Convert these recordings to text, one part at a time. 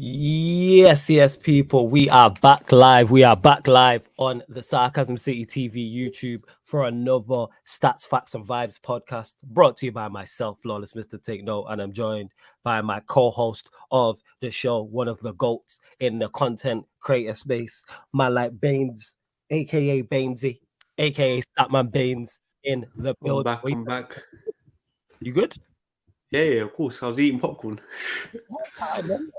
Yes, people. We are back live. We are back live on the Sarcasm City TV YouTube for another Stats, Facts, and Vibes podcast brought to you by myself, Flawless Mr. Take Note, and I'm joined by my co-host of the show, one of the GOATs in the content creator space, my like Baines, aka Bainesy, aka Statman Baines in the I'm build. back. I'm back. You good? Yeah, of course. I was eating popcorn. Alright, man.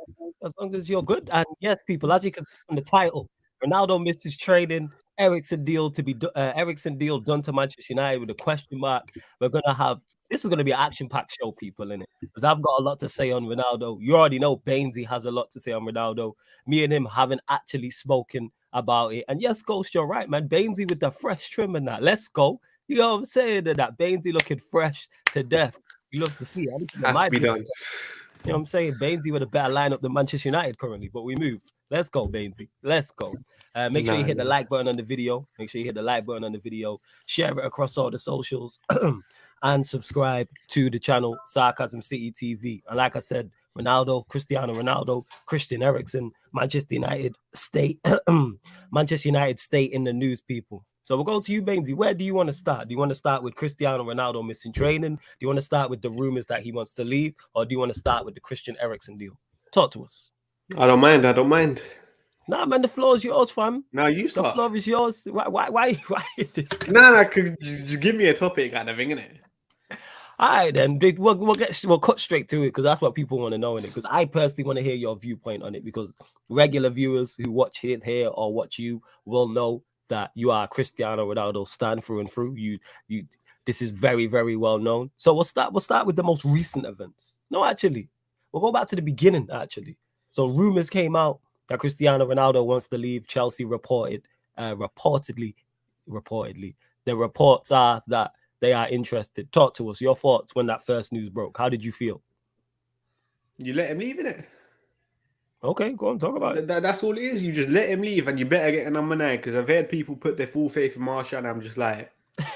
As long as you're good. And yes, people, as you can see from the title, Ronaldo misses training. Eriksen deal done to Manchester United with a question mark. We're gonna have this is gonna be an action-packed show, people, in it. Because I've got a lot to say on Ronaldo. You already know Bainesy has a lot to say on Ronaldo. Me and him haven't actually spoken about it. And yes, Ghost, you're right, man. Bainesy with the fresh trim and that. Let's go. You know what I'm saying? That Bainesy looking fresh to death. You love to see it. Has to be done. You know what I'm saying? Bainesy with a better lineup than Manchester United currently, but we move. Let's go, Bainesy. Let's go. Make sure you hit the like button on the video. Make sure you hit the like button on the video. Share it across all the socials and subscribe to the channel Sarcasm City TV. And like I said, Cristiano Ronaldo, Christian Eriksen, Manchester United state, Manchester United state in the news, people. So we'll go to you, Bainesy. Where do you want to start? Do you want to start with Cristiano Ronaldo missing training? Do you want to start with the rumors that he wants to leave? Or do you want to start with the Christian Eriksen deal? Talk to us. I don't mind. Nah, man, the floor is yours, fam. No, you start. The floor is yours. Why is this? Nah, could just give me a topic kind of thing, innit? All right, then. We'll cut straight to it because that's what people want to know in it. Because I personally want to hear your viewpoint on it because regular viewers who watch it here or watch you will know that you are Cristiano Ronaldo stan through and through. This is very, very well known. So we'll start with the most recent events. No, actually, we'll go back to the beginning, actually. So rumors came out that Cristiano Ronaldo wants to leave. Chelsea reportedly. The reports are that they are interested. Talk to us. Your thoughts when that first news broke. How did you feel? You let him leave, innit? Okay, go on, talk about it. That's all it is. You just let him leave and you better get a number 9 because I've heard people put their full faith in Martial and I'm just like...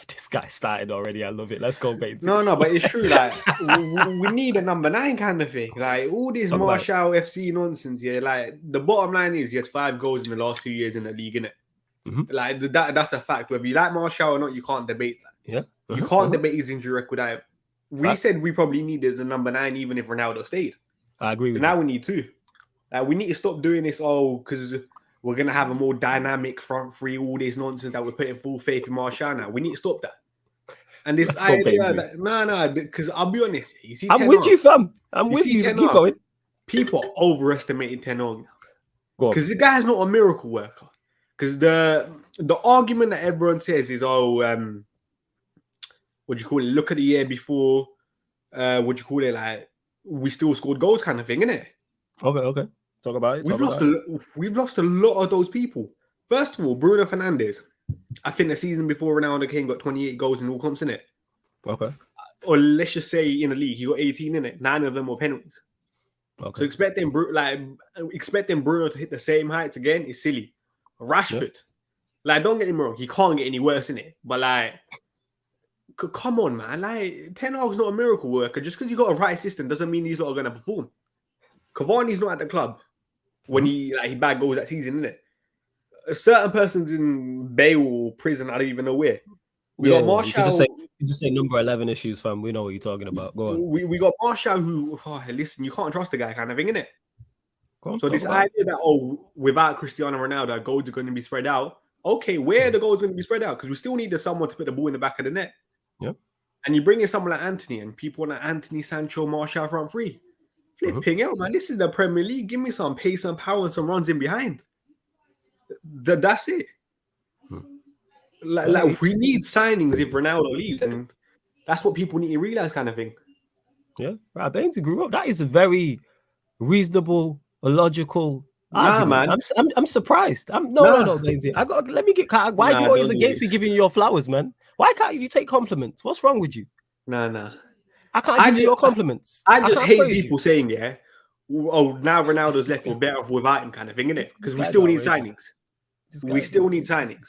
This guy started already. I love it. Let's go, Baines. No, but it's true. Like, we need a number 9 kind of thing. Like, all this Martial FC nonsense, yeah. Like, the bottom line is he has 5 goals in the last 2 years in the league, innit? Mm-hmm. Like, that's a fact. Whether you like Martial or not, you can't debate that. Yeah. You can't debate his injury record either. We said we probably needed the number 9 even if Ronaldo stayed. I agree with you. Now we need 2. Like, we need to stop doing this, because we're going to have a more dynamic front three, all this nonsense that we're putting full faith in Martial now. We need to stop that. And this idea that, because I'll be honest, you see, I'm with you, fam. I'm with you. Keep going. People are overestimating Ten Hag because the guy's not a miracle worker. Because the argument that everyone says is, what do you call it? Look at the year before. What do you call it? Like, we still scored goals, kind of thing, innit? Okay. Talk about it. We've lost a lot of those people. First of all, Bruno Fernandes. I think the season before Ronaldo came got 28 goals in all comps, innit? Okay. Or let's just say in the league, he got 18 in it. 9 of them were penalties. Okay. So expecting Bruno to hit the same heights again is silly. Rashford, like, don't get him wrong, he can't get any worse in it. But like, come on, man. Like, Ten Hag's not a miracle worker. Just because you got a right system doesn't mean he's not going to perform. Cavani's not at the club when he bagged goals that season, innit? Certain persons in bail or prison, I don't even know where. We got Martial. You just say number 11 issues, fam. We know what you're talking about. Go on. We got Martial who, listen, you can't trust the guy, kind of thing, innit? So this idea that, without Cristiano Ronaldo, goals are going to be spread out. Okay, where are the goals going to be spread out? Because we still need someone to put the ball in the back of the net. Yeah. And you bring in someone like Anthony, and people want Anthony, Sancho, Martial front three. Flipping out, man. This is the Premier League. Give me some pace and power and some runs in behind. That's it. Like, we need signings if Ronaldo leaves, and that's what people need to realize, kind of thing. Yeah, right. Bainesy grew up. That is a very reasonable, logical argument. Man. I'm surprised. No, Bainesy. Let me get. Why are you always against me giving you your flowers, man? Why can't you take compliments? What's wrong with you? Nah. I can't give you your compliments. I just hate people saying, now Ronaldo's left, we're better off without him, kind of thing, innit? Because we still need signings. We still need signings.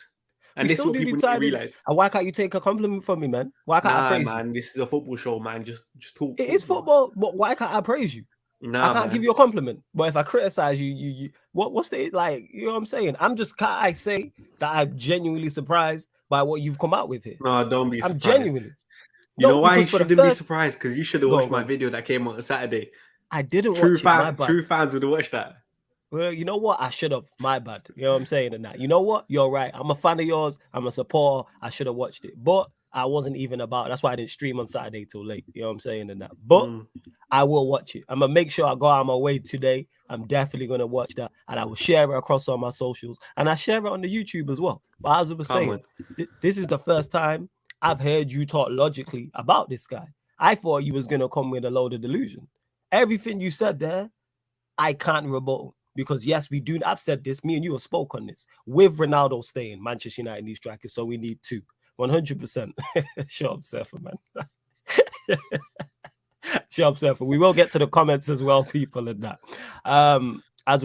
And this is what people need to realize. And why can't you take a compliment from me, man? Why can't I praise you? Man, this is a football show, man. Just talk. It is football, but why can't I praise you? I Nah, can't give man. you a compliment. But if I criticize you what's the like? You know what I'm saying? Can't I say that I'm genuinely surprised by what you've come out with here? No, don't be I'm surprised. genuinely. You know No, why you because for the shouldn't be first, surprised? Because you should have go on, watched go my on. video that came out on Saturday. I didn't watch it. My bad. True fans would have watched that. Well, you know what? I should have. My bad. You know what I'm saying? And that. You know what? You're right. I'm a fan of yours. I'm a supporter. I should have watched it. But I wasn't even about. That's why I didn't stream on Saturday till late. You know what I'm saying? And that. But I will watch it. I'm gonna make sure I go out of my way today. I'm definitely gonna watch that, and I will share it across all my socials, and I share it on the YouTube as well. But as I was saying, this is the first time I've heard you talk logically about this guy. I thought you was gonna come with a load of delusion. Everything you said there, I can't rebuttal. Because yes, we do. I've said this. Me and you have spoke on this. With Ronaldo staying, Manchester United needs strikers, so we need 2. 100%. Shut up, Surfer, man. Shut up, Surfer. We will get to the comments as well, people, and that.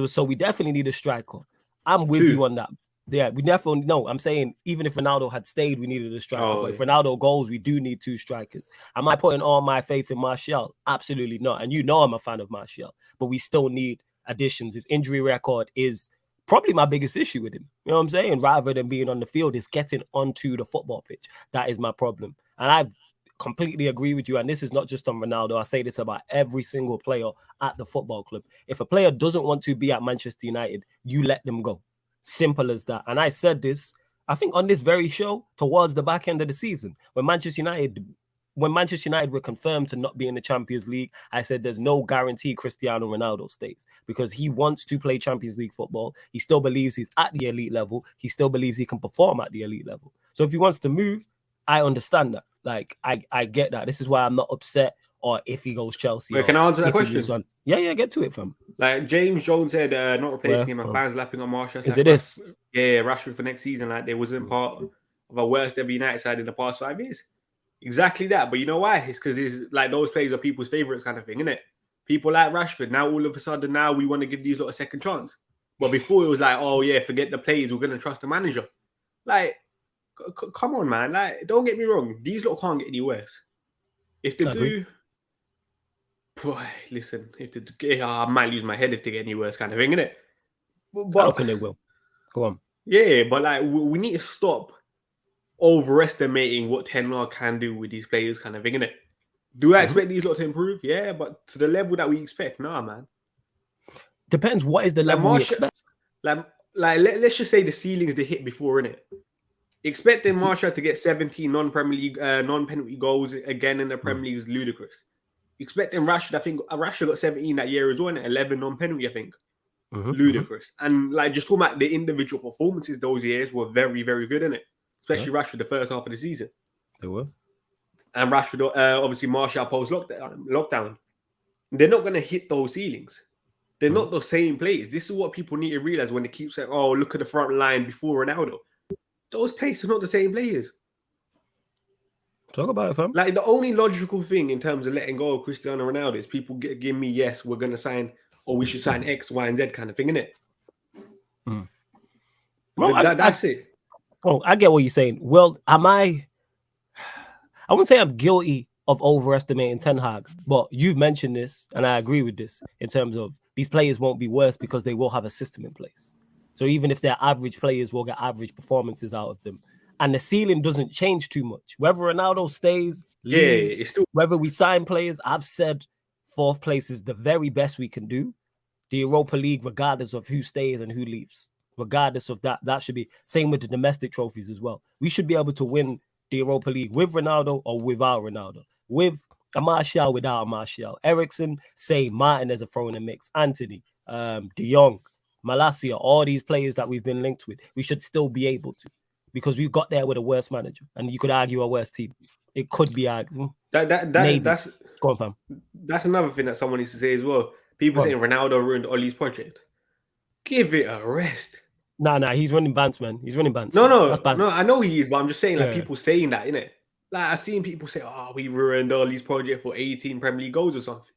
So we definitely need a striker. I'm with you on that. Yeah, we definitely no. I'm saying even if Ronaldo had stayed, we needed a striker. But if Ronaldo goes, we do need 2 strikers. Am I putting all my faith in Martial? Absolutely not. And you know I'm a fan of Martial, but we still need additions. His injury record is probably my biggest issue with him. You know what I'm saying? Rather than being on the field, is getting onto the football pitch. That is my problem. And I completely agree with you. And this is not just on Ronaldo. I say this about every single player at the football club. If a player doesn't want to be at Manchester United, you let them go. Simple as that. And I said this, I think on this very show, towards the back end of the season, when Manchester United were confirmed to not be in the Champions League, I said there's no guarantee Cristiano Ronaldo stays because he wants to play Champions League football. He still believes he's at the elite level. He still believes he can perform at the elite level. So if he wants to move, I understand that. Like, I get that. This is why I'm not upset or if he goes Chelsea. Wait, can I answer that question? Yeah, get to it, fam. Like James Jones said, not replacing him and fans lapping on Martial. Is it this? Yeah, Rashford for next season. Like, they wasn't part of a worst ever United side in the past 5 years. Exactly that. But you know why? It's because it's like those players are people's favorites kind of thing, isn't it? People like Rashford. Now, all of a sudden, now we want to give these lot a second chance. But before it was like, oh, yeah, forget the players. We're going to trust the manager. Like, come on, man. Like, don't get me wrong. These lot can't get any worse. If they do... Boy, listen, I might lose my head if they get any worse kind of thing, innit? But I don't think they will. Go on. Yeah, but like we need to stop overestimating what Ten Hag can do with these players kind of thing, innit? Do I expect these lot to improve? Yeah, but to the level that we expect, nah, man. Depends what is the level we expect. Let's just say the ceilings they hit before, innit? Expecting Martial to get 17 non-Premier League, non-penalty goals again in the Premier League is ludicrous. Expecting Rashford, I think Rashford got 17 that year as well, and 11 non-penalty, I think. Ludicrous. And like just talking about the individual performances those years were very, very good, innit? Especially Rashford the first half of the season. They were. And Rashford, obviously Martial post-lockdown. They're not going to hit those ceilings. They're not the same players. This is what people need to realize when they keep saying, oh, look at the front line before Ronaldo. Those players are not the same players. Talk about it, fam. Like, the only logical thing in terms of letting go of Cristiano Ronaldo is people give me, yes, we're going to sign, or we should sign X, Y, and Z kind of thing, innit? Well, that's it. Oh, I get what you're saying. Well, I wouldn't say I'm guilty of overestimating Ten Hag, but you've mentioned this, and I agree with this, in terms of these players won't be worse because they will have a system in place. So even if they're average players, we'll get average performances out of them. And the ceiling doesn't change too much. Whether Ronaldo stays, leaves, it's still... whether we sign players, I've said 4th place is the very best we can do. The Europa League, regardless of who stays and who leaves. Regardless of that, that should be same with the domestic trophies as well. We should be able to win the Europa League with Ronaldo or without Ronaldo. With a Martial, without a Martial. ERIKSEN, say Martinez a throw in the mix. Anthony, De Jong, Malacia, all these players that we've been linked with, we should still be able to. Because we got there with a worse manager, and you could argue a worse team. It could be argued. That's go on, fam. That's another thing that someone needs to say as well. People saying Ronaldo ruined Ollie's project. Give it a rest. Nah, he's running bants, man. He's running bants. No, I know he is, but I'm just saying, like, people saying that, innit? Like, I've seen people say, oh, we ruined Ollie's project for 18 Premier League goals or something.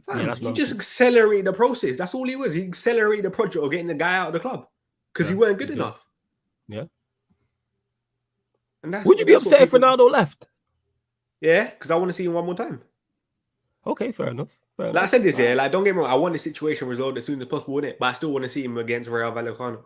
Fam, he just accelerated the process. That's all he was. He accelerated the project of getting the guy out of the club because he weren't good enough. Yeah. And would you be upset if Ronaldo left? Yeah, because I want to see him one more time. Okay, fair enough. Like I said this, yeah, like don't get me wrong, I want the situation resolved as soon as possible, innit? But I still want to see him against Real Vallecano.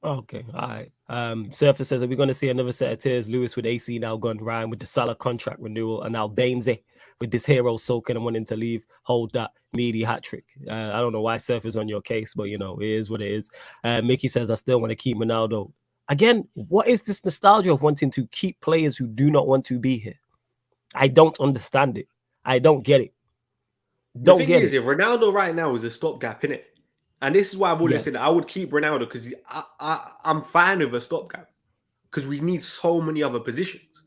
Okay, all right. Surfer says, are we going to see another set of tears? Lewis with AC now gone, Ryan with the Salah contract renewal, and now Bainesy with this hero soaking and wanting to leave. Hold that meaty hat trick. I don't know why Surfer's on your case, but you know, it is what it is. Mickey says, I still want to keep Ronaldo. Again, what is this nostalgia of wanting to keep players who do not want to be here? I don't understand it. I don't get it. The thing is, Ronaldo right now is a stopgap, innit? And this is why I've always said that I would keep Ronaldo because I'm fine with a stopgap because we need so many other positions.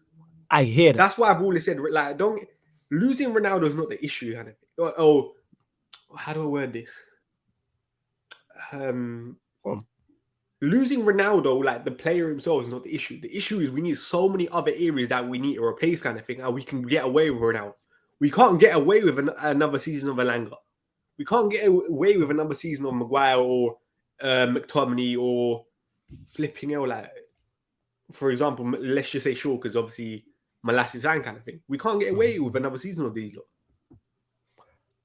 I hear that. That's why I've always said, like, losing Ronaldo is not the issue, kind of. Oh, how do I word this? Losing Ronaldo, like the player himself, is not the issue. The issue is we need so many other areas that we need to replace, kind of thing, and we can get away with Ronaldo. We can't get away with another season of Elanga. We can't get away with another season of Maguire or McTominay or flipping hell, like, for example, let's just say Shaw, because obviously Molasses and kind of thing. We can't get away with another season of these lot.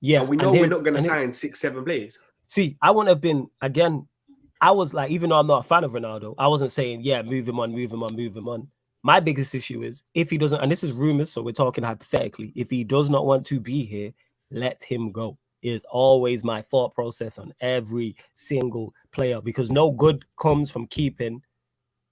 Yeah, and we know we're not going to sign 6-7 players. See, I wouldn't have been, again, I was like, even though I'm not a fan of Ronaldo, I wasn't saying, yeah, move him on. My biggest issue is if he doesn't, and this is rumors, so we're talking hypothetically, if he does not want to be here, let him go. Is always my thought process on every single player, because no good comes from keeping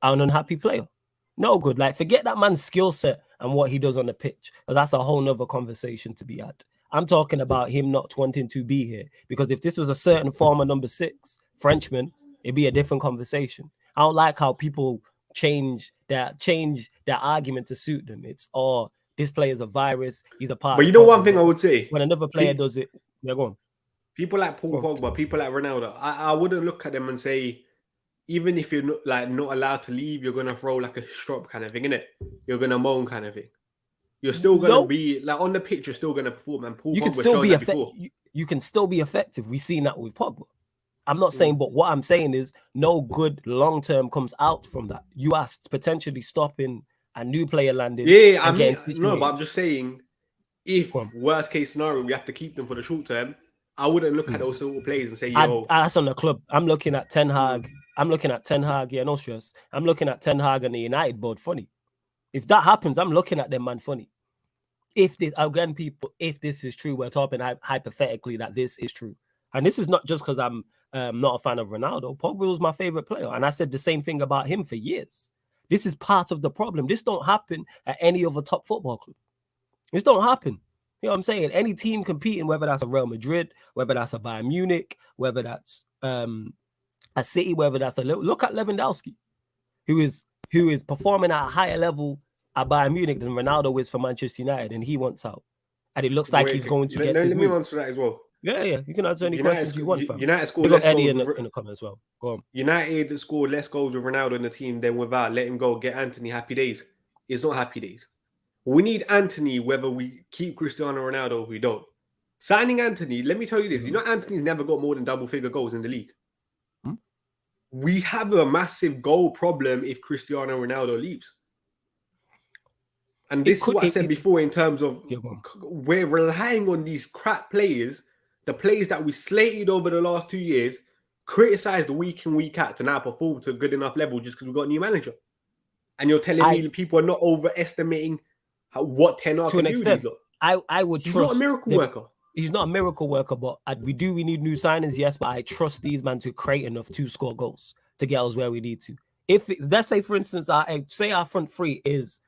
an unhappy player. No good. Like, forget that man's skill set and what he does on the pitch, but that's a whole nother conversation to be had. I'm talking about him not wanting to be here, because if this was a certain former number 6 Frenchman, it'd be a different conversation. I don't like how people change their argument to suit them. It's this player's a virus. He's a part. But you know one thing I would say, when another player does it, they're gone. People like Paul Pogba, people like Ronaldo, I wouldn't look at them and say, even if you're not allowed to leave, you're gonna throw like a strop kind of thing, innit? You're gonna moan kind of thing. You're still gonna be like on the pitch. You're still gonna perform, and Paul Pogba showed that before. You can still be effective. We've seen that with Pogba. I'm not saying, but what I'm saying is no good long term comes out from that. You are potentially stopping a new player landing. Yeah, I mean, no, but I'm just saying, if worst case scenario we have to keep them for the short term, I wouldn't look at those sort of players and say, yo, that's on the club. I'm looking at Ten Hag. Yeah, no stress. I'm looking at Ten Hag and the United board. Funny. If that happens, I'm looking at them, man, funny. If this is true, we're talking hypothetically that this is true. And this is not just because I'm not a fan of Ronaldo. Pogba was my favorite player. And I said the same thing about him for years. This is part of the problem. This don't happen at any other top football club. This don't happen. You know what I'm saying? Any team competing, whether that's a Real Madrid, whether that's a Bayern Munich, whether that's a City, whether that's look at Lewandowski, who is performing at a higher level at Bayern Munich than Ronaldo is for Manchester United, and he wants out. And it looks like he's going to get his Let me answer that as well. Yeah. You can answer any questions you want, fam. United scored less Eddie goals in the comments as well. Go on. United scored less goals with Ronaldo in the team than without. Let him go. Get Anthony. Happy days. It's not happy days. We need Anthony whether we keep Cristiano Ronaldo or we don't. Signing Anthony, let me tell you this. You know Anthony's never got more than double-figure goals in the league. We have a massive goal problem if Cristiano Ronaldo leaves. And this is what I said before in terms of we're relying on these crap players, the players that we slated over the last 2 years, criticized week in, week out to now perform to a good enough level just because we got a new manager. And you're telling me people are not overestimating what Ten Hag can do. These lot. I would He's trust. Not a miracle worker. He's not a miracle worker, but we need new signings, yes, but I trust these men to create enough to score goals to get us where we need to. Let's say, for instance, our front three is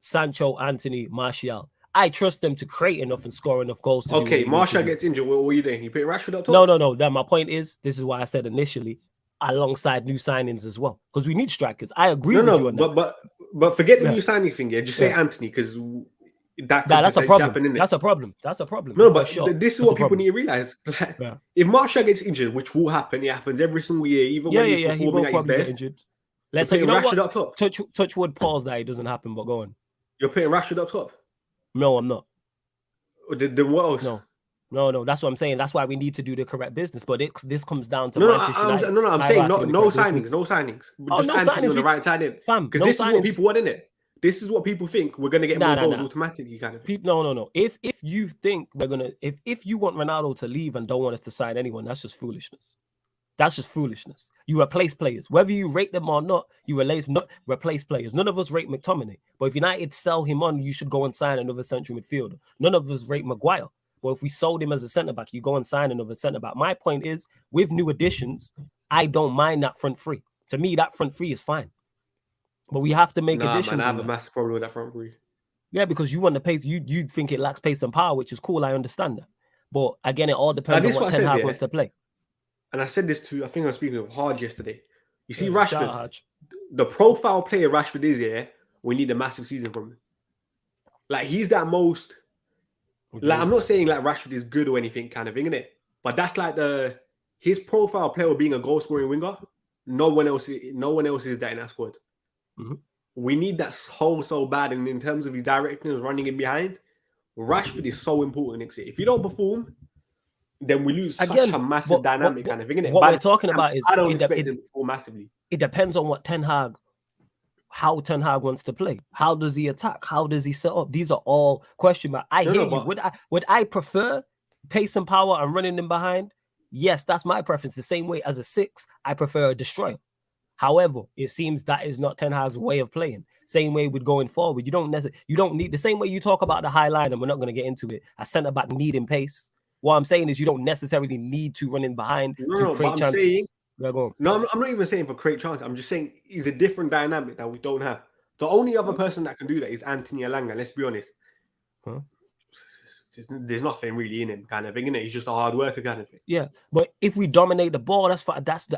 Sancho, Anthony, Martial. I trust them to create enough and score enough goals. Okay, Martial gets injured. What are you doing? You putting Rashford up top? No. Then my point is, this is why I said initially, alongside new signings as well, because we need strikers. I agree with you on that. But forget the new signing thing. Yeah, just say Anthony, because that's a problem. That's a problem. No, but this is what people need to realize. If Martial gets injured, which will happen, it happens every single year, even when he's performing at his best. Injured. Let's say Rashford up top. Touch wood. Pause that it doesn't happen, but go on. You're putting Rashford up top. No, I'm not. Then what else? No. That's what I'm saying. That's why we need to do the correct business. But this comes down to Manchester United. I'm saying no signings. Just Anthony on the right side in. Fam, because this is what people want, innit? this is what people think we're gonna get more goals automatically, kind of thing. No. If you think we're gonna, if you want Ronaldo to leave and don't want us to sign anyone, that's just foolishness. That's just foolishness. You replace players, whether you rate them or not. You replace players. None of us rate McTominay, but if United sell him on, you should go and sign another central midfielder. None of us rate Maguire. Well, if we sold him as a centre back, you go and sign another centre back. My point is, with new additions, I don't mind that front three. To me, that front three is fine. But we have to make additions. Man, I have a massive problem with that front three. Yeah, because you want the pace. You think it lacks pace and power, which is cool. I understand that. But again, it all depends on what Ten Hag wants to play. And I said this to, I think I was speaking of Hard yesterday. You see, Rashford, the profile player Rashford is here. We need a massive season from him. Like, he's that most. Like, I'm not saying like Rashford is good or anything, kind of thing, innit? But that's like his profile player being a goal scoring winger. No one else is that in that squad. Mm-hmm. We need that so bad. And in terms of his directness running in behind, Rashford is so important next year. If you don't perform, then we lose such a massive dynamic kind of thing, innit? What we're talking about is I don't expect him to perform massively. It depends on what how Ten Hag wants to play. How does he attack? How does he set up? These are all question marks. I hear you. Would I prefer pace and power and running them behind? Yes, that's my preference. The same way as a 6, I prefer a destroyer. However, it seems that is not Ten Hag's way of playing. Same way with going forward. You don't need the same way you talk about the high line, and we're not going to get into it. A centre back needing pace. What I'm saying is you don't necessarily need to run in behind to create chances. I'm not even saying for create chances. I'm just saying it's a different dynamic that we don't have. The only other person that can do that is Anthony Elanga. Let's be honest. Huh? There's nothing really in him, kind of thing, innit? He's just a hard worker, kind of thing. Yeah, but if we dominate the ball,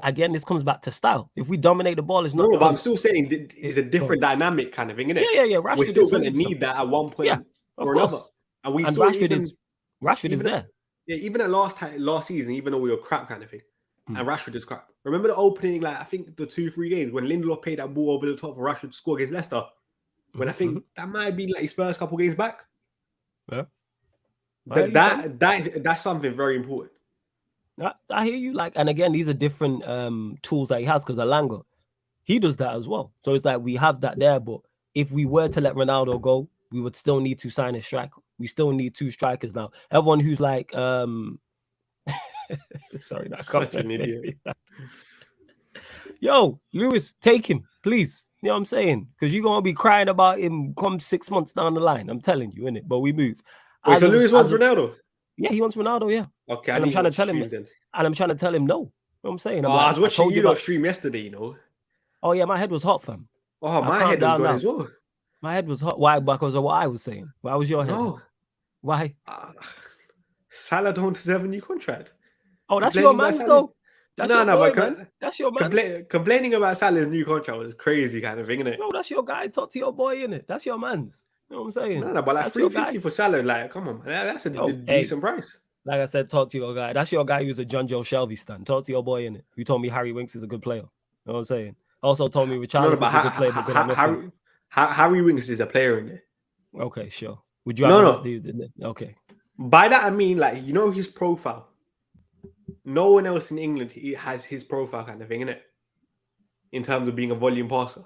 again, this comes back to style. If we dominate the ball, it's not. No, but I'm still saying it's a different dynamic, kind of thing, innit? Yeah. We're still going to need that at one point or another. And Rashford is there. Yeah, even at last season, even though we were crap, kind of thing, and Rashford is crap. Remember the opening, like I think the 2-3 games when Lindelof played that ball over the top for Rashford to score against Leicester. When I think that might have been like his first couple games back. Yeah. That's something very important. I hear you. Like, and again, these are different tools that he has, because Elanga, he does that as well. So it's like we have that there, but if we were to let Ronaldo go, we would still need to sign a striker. We still need 2 strikers now. Everyone who's like, sorry, such an idiot. Yo, Lewis, take him, please. You know what I'm saying? Because you're gonna be crying about him come 6 months down the line. I'm telling you, innit? But we move. Wait, so Lewis wants Ronaldo? Yeah, he wants Ronaldo, yeah. Okay, and I'm trying to tell him, no. You know what I'm saying? I was watching you stream yesterday, you know. Oh yeah, my head was hot, fam. Oh, my head was good as well. My head was hot. Why? Because of what I was saying. Why was your head? No. Why? Salah don't deserve a new contract. Oh, that's your man, though. That's your man. Complaining about Salah's new contract was crazy, kind of thing, innit? No, that's your guy. Talk to your boy, innit? That's your man's. You know what I'm saying? No, but like 350 for Salah, like, come on, man. That's a decent price. Like I said, talk to your guy. That's your guy who's a John Joe Shelby stand. Talk to your boy, innit? You told me Harry Winks is a good player. You know what I'm saying? Also told me Richarlison's a good player, but good at nothing. Harry Winks is a player in it. Okay, sure. Would you rather Okay. By that I mean, like, you know his profile. No one else in England has his profile, kind of thing, innit? In terms of being a volume passer.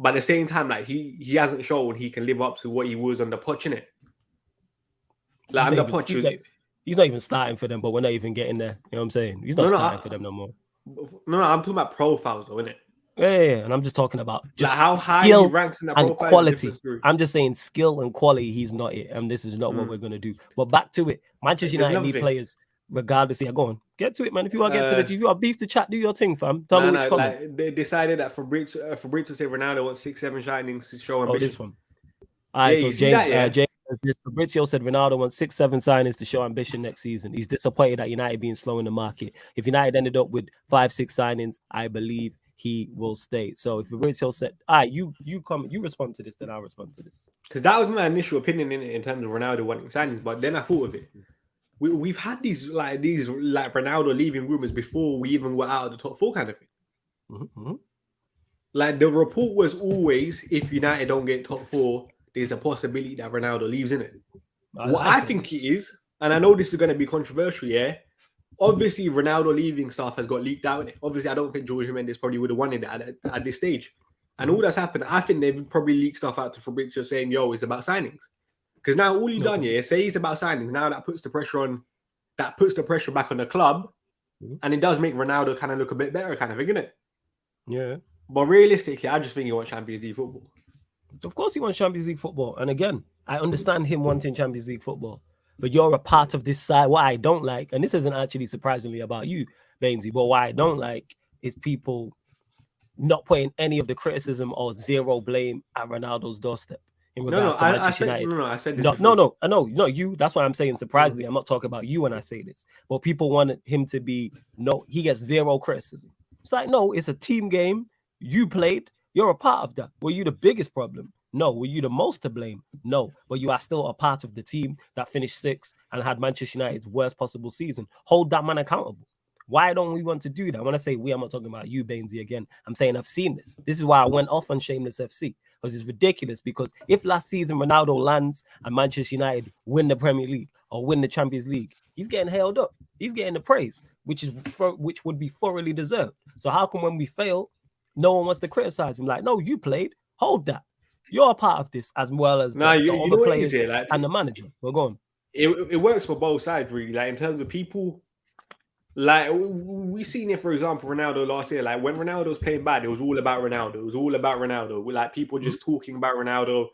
But at the same time, like, he hasn't shown he can live up to what he was on the pitch, innit? Like, he's not even starting for them, but we're not even getting there. You know what I'm saying? He's not starting for them no more. No, I'm talking about profiles, though, innit? Yeah, and I'm just talking about just like how high skill he ranks in that and quality. I'm just saying skill and quality, he's not it. And this is not what we're going to do. But back to it. Manchester United need players regardless. Yeah, go on. Get to it, man. If you want to get to the, if you want beef to chat, do your thing, fam. Tell me which comment. Like, they decided that Fabrizio said Ronaldo wants 6-7 shinings to show ambition. Oh, this one. All right, so James, Fabrizio said Ronaldo wants 6-7 signings to show ambition next season. He's disappointed at United being slow in the market. If United ended up with 5-6 signings, I believe he will stay. So if Fabrizio said, you respond to this, then I'll respond to this. Because that was my initial opinion in terms of Ronaldo wanting signings, but then I thought of it. We've had these Ronaldo leaving rumors before we even were out of the top 4 kind of thing. Mm-hmm. Like, the report was always, if United don't get top 4, there's a possibility that Ronaldo leaves, in it. What I think it is, and I know this is going to be controversial, yeah. Obviously, Ronaldo leaving stuff has got leaked out. Obviously, I don't think Jorge Mendes probably would have wanted that at this stage. And all that's happened, I think they've probably leaked stuff out to Fabrizio saying, yo, it's about signings. Because now all he's done here, say he's about signings. Now that puts the pressure back on the club. And it does make Ronaldo kind of look a bit better, kind of, isn't it? Yeah. But realistically, I just think he wants Champions League football. Of course he wants Champions League football. And again, I understand him wanting Champions League football. But you're a part of this side. What I don't like, and this isn't actually surprisingly about you, Bainesy, but what I don't like is people not putting any of the criticism or zero blame at Ronaldo's doorstep in regards to Manchester United. I said this no, I know, not you. That's why I'm saying surprisingly. I'm not talking about you when I say this. But people want him to be, no, he gets zero criticism. It's like, no, it's a team game. You played. You're a part of that. Were you the biggest problem? No. Were you the most to blame? No. But you are still a part of the team that finished sixth and had Manchester United's worst possible season. Hold that man accountable. Why don't we want to do that? When I say we, I'm not talking about you, Bainesy, again. I'm saying I've seen this. This is why I went off on Shameless FC, because it's ridiculous. Because if last season Ronaldo lands and Manchester United win the Premier League or win the Champions League, he's getting held up. He's getting the praise, which would be thoroughly deserved. So how come when we fail, no one wants to criticize him? Like, no, you played. Hold that. You're a part of this as well as the other players and the manager. We're going. It works for both sides, really. Like in terms of people. Like, we seen it, for example, Ronaldo last year. Like, when Ronaldo was playing bad, it was all about Ronaldo. It was all about Ronaldo. Like, people just talking about Ronaldo,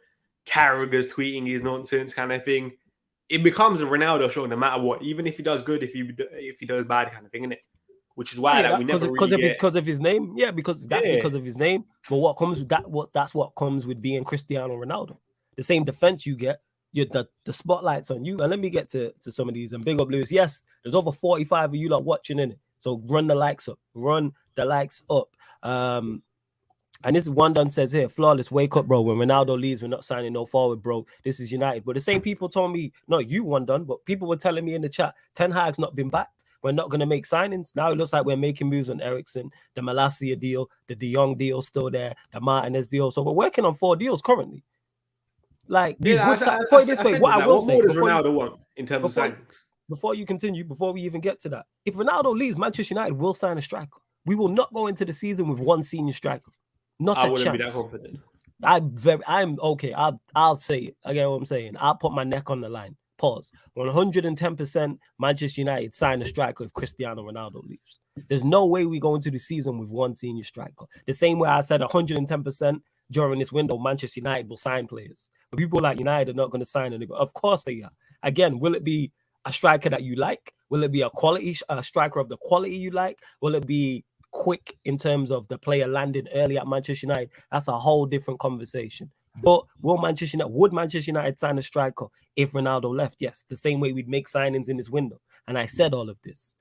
Carragher's tweeting his nonsense kind of thing. It becomes a Ronaldo show no matter what. Even if he does good, if he does bad kind of thing, innit? Which is why we never because of his name. Yeah, because of his name. But what comes with that, that's what comes with being Cristiano Ronaldo. The same defense you get. The spotlight's on you. And let me get to some of these. And big up Lewis. Yes, there's over 45 of you lot watching in it. So run the likes up. Run the likes up. And this one done says here, flawless, wake up, bro. When Ronaldo leaves, we're not signing no forward, bro. This is United. But the same people told me, not you one done, but people were telling me in the chat, Ten Hag's not been backed. We're not going to make signings. Now it looks like we're making moves on ERIKSEN, the Malacia deal, the De Jong deal still there, the Martinez deal. So we're working on 4 deals currently. Like, put it this way, what more does Ronaldo want in terms of signings? Before you continue, before we even get to that, if Ronaldo leaves, Manchester United will sign a striker. We will not go into the season with one senior striker. Not a chance. I wouldn't be that confident. I'm okay. I'll say it. I get what I'm saying. I'll put my neck on the line. Pause. 110% Manchester United sign a striker if Cristiano Ronaldo leaves. There's no way we go into the season with one senior striker. The same way I said 110% during this window, Manchester United will sign players. But people like United are not going to sign anybody. Of course they are. Again, will it be a striker that you like? Will it be a striker of the quality you like? Will it be quick in terms of the player landing early at Manchester United? That's a whole different conversation. But would Manchester United sign a striker if Ronaldo left? Yes, the same way we'd make signings in this window. And I said all of this.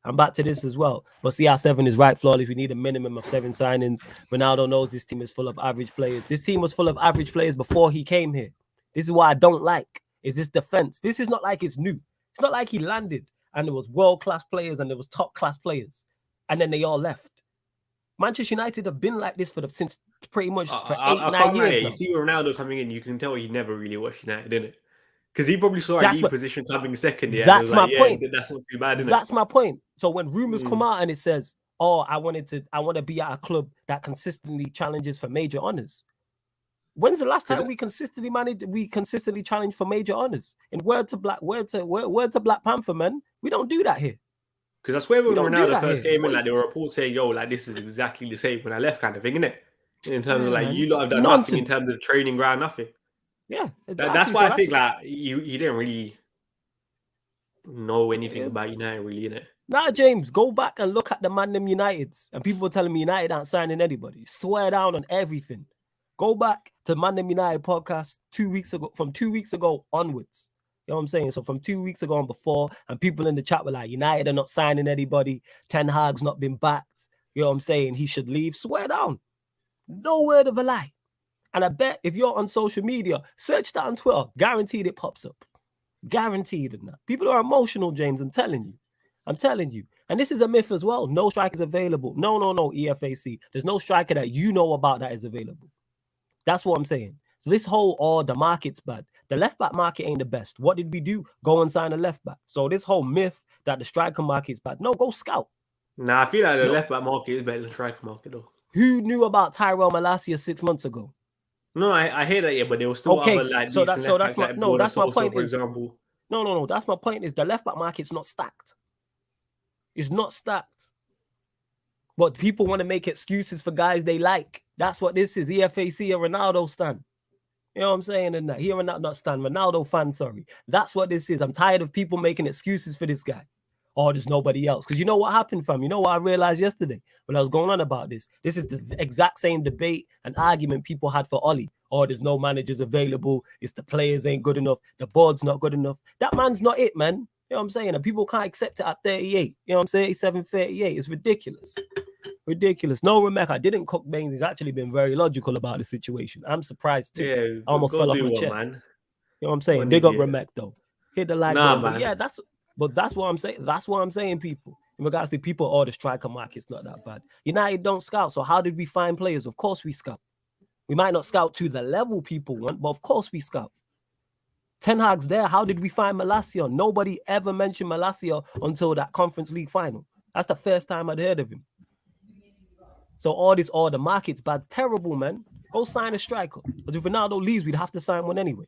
I'm back to this as well. But CR7 is right, flawless. We need a minimum of 7 signings. Ronaldo knows this team is full of average players. This team was full of average players before he came here. This is what I don't like, is this defense. This is not like it's new. It's not like he landed and there was world-class players and there was top-class players. And then they all left. Manchester United have been like this since pretty much for 8-9 years now. You see Ronaldo coming in, you can tell he never really watched United, didn't it? Because he probably saw a lead position coming second. Yeah, that's my point. That's not too bad, isn't it? That's my point. So when rumors come out and it says, "Oh, I want to be at a club that consistently challenges for major honors," when's the last time we consistently challenge for major honors? In word to Black Panther, man, we don't do that here. Because I swear when Ronaldo first came in, like there were reports saying, "Yo, like this is exactly the same when I left," kind of thing, isn't it? In terms of like you lot have done nothing in terms of training ground, nothing. Yeah, exactly. That's why I think like you didn't really know anything about United, really, innit? Nah, James, go back and look at the Man Them Uniteds. And people were telling me United aren't signing anybody. Swear down on everything. Go back to Man Them United podcast 2 weeks ago, from 2 weeks ago onwards. You know what I'm saying? So from 2 weeks ago and before, and people in the chat were like, United are not signing anybody. Ten Hag's not been backed. You know what I'm saying? He should leave. Swear down. No word of a lie. And I bet if you're on social media, search that on Twitter. Guaranteed it pops up. Guaranteed. And that. People are emotional, James. I'm telling you. And this is a myth as well. No strikers available. No, EFAC. There's no striker that you know about that is available. That's what I'm saying. So this whole, the market's bad. The left-back market ain't the best. What did we do? Go and sign a left-back. So this whole myth that the striker market's bad. No, go scout. Nah, I feel like the left-back market is better than the striker market, though. Who knew about Tyrell Malacia 6 months ago? No, I hear that, yeah, but there was still Okay, other like so decent left that's backs my like no, Border that's my Sosa, point for is example. no. That's my point is the left back market's not stacked. It's not stacked. But people want to make excuses for guys they like. That's what this is. EFAC a Ronaldo stan. You know what I'm saying? And that here and not stan, Ronaldo fan, sorry. That's what this is. I'm tired of people making excuses for this guy. Oh, there's nobody else. Because you know what happened, fam? You know what I realized yesterday when I was going on about this? This is the exact same debate and argument people had for Ollie. Oh, there's no managers available. It's the players ain't good enough. The board's not good enough. That man's not it, man. You know what I'm saying? And people can't accept it at 38. You know what I'm saying? 37, 38. It's ridiculous. Ridiculous. No, Rebecca, I didn't cook Baines. He's actually been very logical about the situation. I'm surprised too. Yeah, I almost fell off my chair. man. You know what I'm saying? What Big up idiot. Remek though. Hit the like Nah, button. But man. yeah, that's what I'm saying. That's what I'm saying, people. In regards to people, oh, the striker market's not that bad. United don't scout. So how did we find players? Of course we scout. We might not scout to the level people want, but of course we scout. Ten Hag's there. How did we find Malacia? Nobody ever mentioned Malacia until that Conference League final. That's the first time I'd heard of him. So all the market's bad. Terrible, man. Go sign a striker. But if Ronaldo leaves, we'd have to sign one anyway.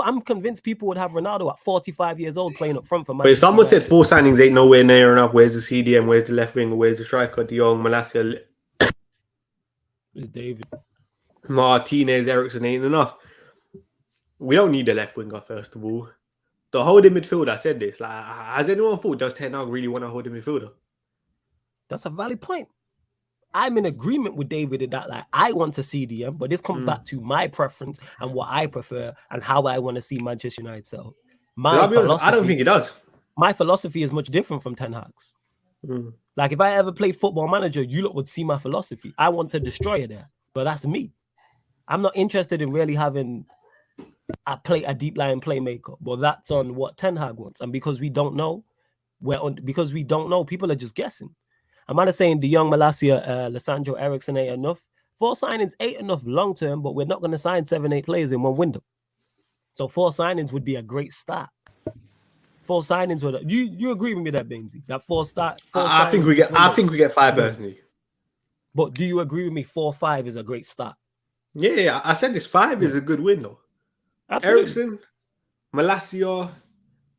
I'm convinced people would have Ronaldo at 45 years old playing up front for Manchester. But someone said 4 signings ain't nowhere near enough. Where's the CDM? Where's the left winger? Where's the striker? De Jong, Malacia, It's David. Martinez, Eriksen ain't enough. We don't need a left winger, first of all. The holding midfielder, I said this. Like, has anyone thought, does Ten Hag really want to hold a midfielder? That's a valid point. I'm in agreement with David in that, like, I want to see CDM, but this comes back to my preference and what I prefer and how I want to see Manchester United sell. I don't think it does. My philosophy is much different from Ten Hag's. Like, if I ever played Football Manager, you lot would see my philosophy. I want to destroy it there, but that's me. I'm not interested in really having a deep line playmaker, but that's on what Ten Hag wants. And because we don't know, people are just guessing. I'm not saying De Jong, Malacia, Lissandro, Eriksen ain't enough. 4 signings ain't enough long term, but we're not going to sign 7-8 players in one window. So 4 signings would be a great start. 4 signings would. You agree with me that, Bainesy? That 4 start. I think we get 5 personally. But do you agree with me? 4-5 is a great start. Yeah, I said this 5 is a good window. Absolutely. Eriksen, Malacia,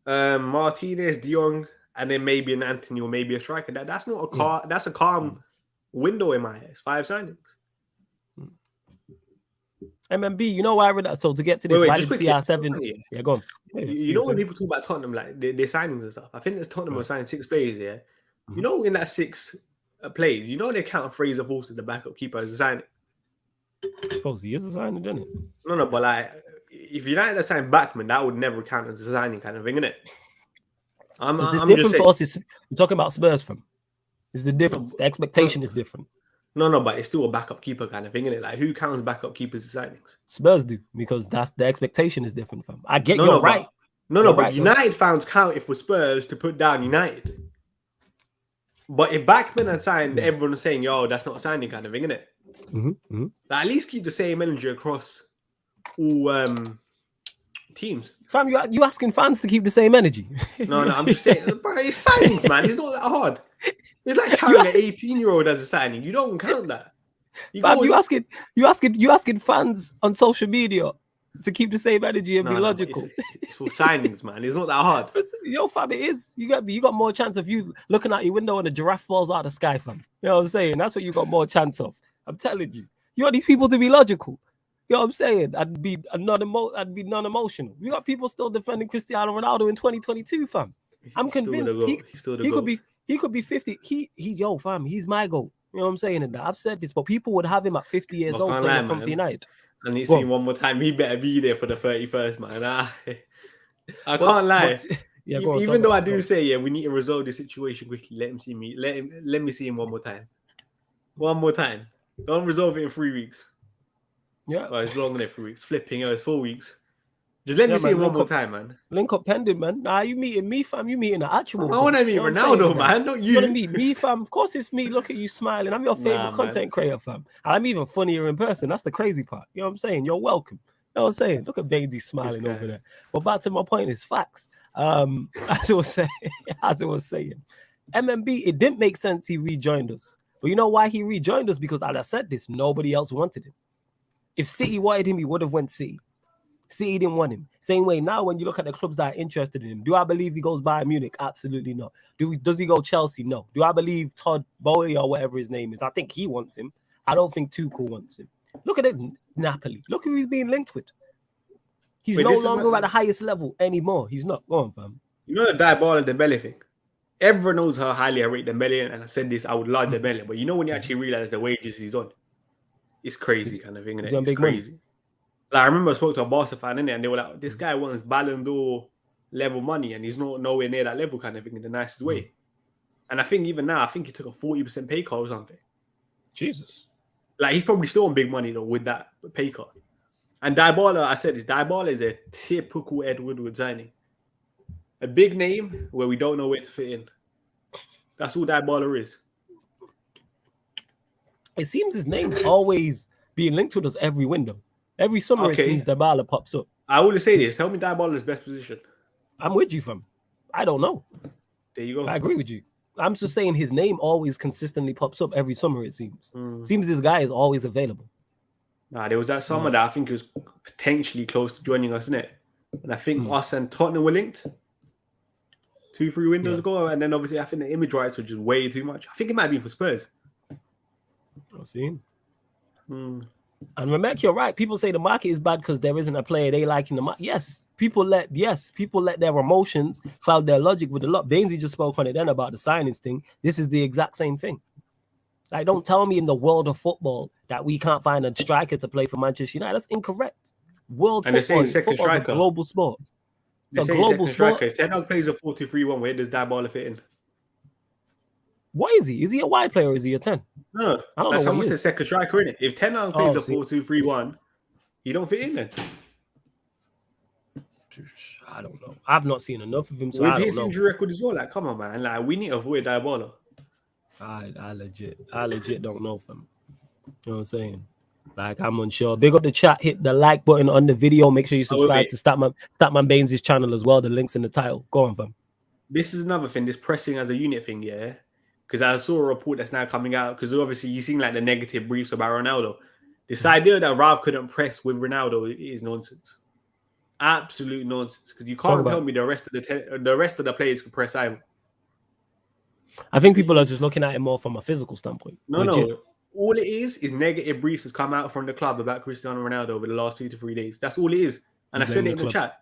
Martinez, De Jong, and then maybe an Anthony or maybe a striker. That's not a car. That's a calm window in my eyes. 5 signings. MMB, you know why I read that? So to get to this, why did CR7? Yeah, go on. You know when people talk about Tottenham, like their signings and stuff. I think there's Tottenham will sign 6 players. Yeah, you know in that 6 players, you know they count Fraser Forster, the backup keeper, as a signing. I suppose he is a signing, isn't it? No, but like if United had signed Backman, that would never count as a signing, kind of thing, isn't it? I'm different for us. We're talking about Spurs from. There's the difference. The expectation is different. No, but it's still a backup keeper kind of thing, isn't it? Like who counts backup keepers as signings? Spurs do, because that's the expectation is different from. I get you're right. But United fans count it for Spurs to put down United. But if Backman had signed, everyone was saying, "Yo, that's not a signing," kind of thing, isn't it? Like, at least keep the same energy across all teams. Fam, you asking fans to keep the same energy? No, I'm just saying, bro, it's signings, man. It's not that hard. It's like counting an 18-year-old as a signing. You don't count that. You asking fans on social media to keep the same energy and be logical. It's for signings, man. It's not that hard. Yo, fam, it is. You got more chance of you looking out your window and a giraffe falls out of the sky, fam. You know what I'm saying? That's what you got more chance of. I'm telling you. You want these people to be logical. You know what I'm saying? I'd be non-emotional. We got people still defending Cristiano Ronaldo in 2022, fam. I'm convinced he could be 50. Yo, fam, he's my goal. You know what I'm saying? And I've said this, but people would have him at 50 years old playing from United. And he's seen one more time. He better be there for the 31st, man. I can't lie. Even though I do say, we need to resolve the situation quickly. Let him see me. Let me see him one more time. One more time. Don't resolve it in 3 weeks. Yeah. Well, it's longer than 3 weeks. Flipping, it's 4 weeks. Just let me see him one more time, man. Link up pending, man. Nah, you meeting me, fam. You meeting the actual. I want to meet Ronaldo, man. Not you. You want to meet me, fam? Of course it's me. Look at you smiling. I'm your favorite content creator, fam. I'm even funnier in person. That's the crazy part. You know what I'm saying? You're welcome. You know what I'm saying? Look at Bainesy smiling over there. But back to my point is facts. As I was saying, MMB, it didn't make sense he rejoined us. But you know why he rejoined us? Because as I said this, nobody else wanted him. If City wanted him, he would have went City. City didn't want him. Same way now, when you look at the clubs that are interested in him, do I believe he goes Bayern Munich? Absolutely not. Does he go Chelsea? No. Do I believe Todd Bowie or whatever his name is? I think he wants him. I don't think Tuchel wants him. Look at it, Napoli. Look who he's being linked with. He's no longer at the highest level anymore. He's not. Go on, fam. You know the Dybala Dembele thing? Everyone knows how highly I rate Dembele, and I said this, I would love Dembele. But you know when you actually realize the wages he's on, it's crazy kind of thing. It's crazy. Like, I remember I spoke to a Barca fan in it, and they were like, "This guy wants Ballon d'Or level money, and he's not nowhere near that level," kind of thing, in the nicest way. And I think even now, I think he took a 40% pay cut or something. Jesus. Like, he's probably still on big money though with that pay cut. And Dybala, I said this, Dybala is a typical Ed Woodward signing. A big name where we don't know where to fit in. That's all Dybala is. It seems his name's always being linked with us every window. Every summer, It seems Dybala pops up. I will say this. Tell me Dybala's best position. I'm with you, fam. I don't know. There you go. I agree with you. I'm just saying his name always consistently pops up every summer, it seems. Seems this guy is always available. Nah, there was that summer that I think he was potentially close to joining us, innit? And I think us and Tottenham were linked 2-3 windows ago. And then obviously I think the image rights were just way too much. I think it might be for Spurs. I've seen. And Ramek, you're right. People say the market is bad because there isn't a player they like in the market. Yes, people let their emotions cloud their logic with a lot. Bainesy just spoke on it then about the signings thing. This is the exact same thing. Like, don't tell me in the world of football that we can't find a striker to play for Manchester United. That's incorrect. World and football is a global sport. It's a global sport. If Ten Hag plays a 4-2-3-1, where does Dybala fit in? What is he? Is he a wide player or is he a 10? No, I don't know. Someone said second striker, innit? If Ten Hag plays a 4-2-3-1, he don't fit in then. I don't know. I've not seen enough of him, so with I don't his know. Injury record as well, like, come on, man. Like, we need to avoid Dybala. I legit don't know, fam. You know what I'm saying? Like, I'm unsure. Big up the chat. Hit the like button on the video. Make sure you subscribe to Statman Baines' channel as well. The link's in the title. Go on, fam. This is another thing, this pressing as a unit thing, yeah? Because I saw a report that's now coming out, because obviously you've seen like the negative briefs about Ronaldo. This idea that Rav couldn't press with Ronaldo is nonsense. Absolute nonsense. Because you can't tell me the rest of the players can press either. I think people are just looking at it more from a physical standpoint. No. All it is negative briefs has come out from the club about Cristiano Ronaldo over the last 2 to 3 days. That's all it is. And I said it in the chat.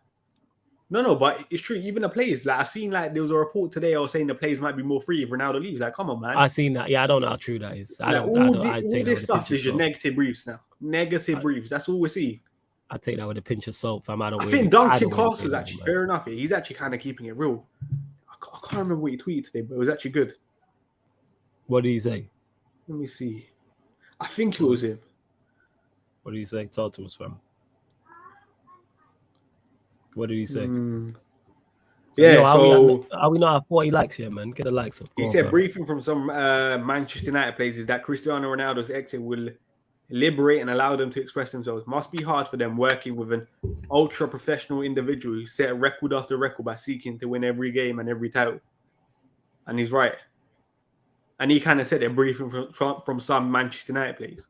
No, but it's true. Even the players, like, I've seen, like, there was a report today I was saying the players might be more free if Ronaldo leaves. Like, come on, man. I've seen that. Yeah, I don't know how true that is. All this stuff is just negative briefs now. Negative briefs. That's all we see. I take that with a pinch of salt, fam. I think Duncan Castle's actually fair enough. He's actually kind of keeping it real. I can't remember what he tweeted today, but it was actually good. What did he say? Let me see. I think it was him. What did he say? Talk to us, fam. What did he say? Yeah, so are we not at 40 likes here, man? Get the likes up. He said briefing from some Manchester United players is that Cristiano Ronaldo's exit will liberate and allow them to express themselves. Must be hard for them working with an ultra-professional individual who set record after record by seeking to win every game and every title. And he's right. And he kind of said a briefing from some Manchester United players.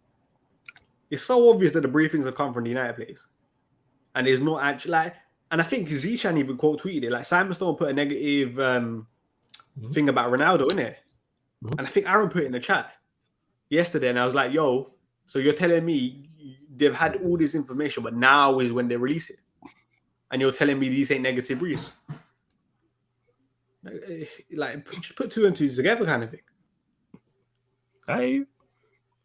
It's so obvious that the briefings have come from the United players. And it's not actually like... And I think Zishan even quote tweeted it. Like, Simon Stone put a negative thing about Ronaldo in it. And I think Aaron put it in the chat yesterday. And I was like, yo, so you're telling me they've had all this information, but now is when they release it. And you're telling me these ain't negative briefs. Like, just put 2 and 2 together kind of thing. Hey,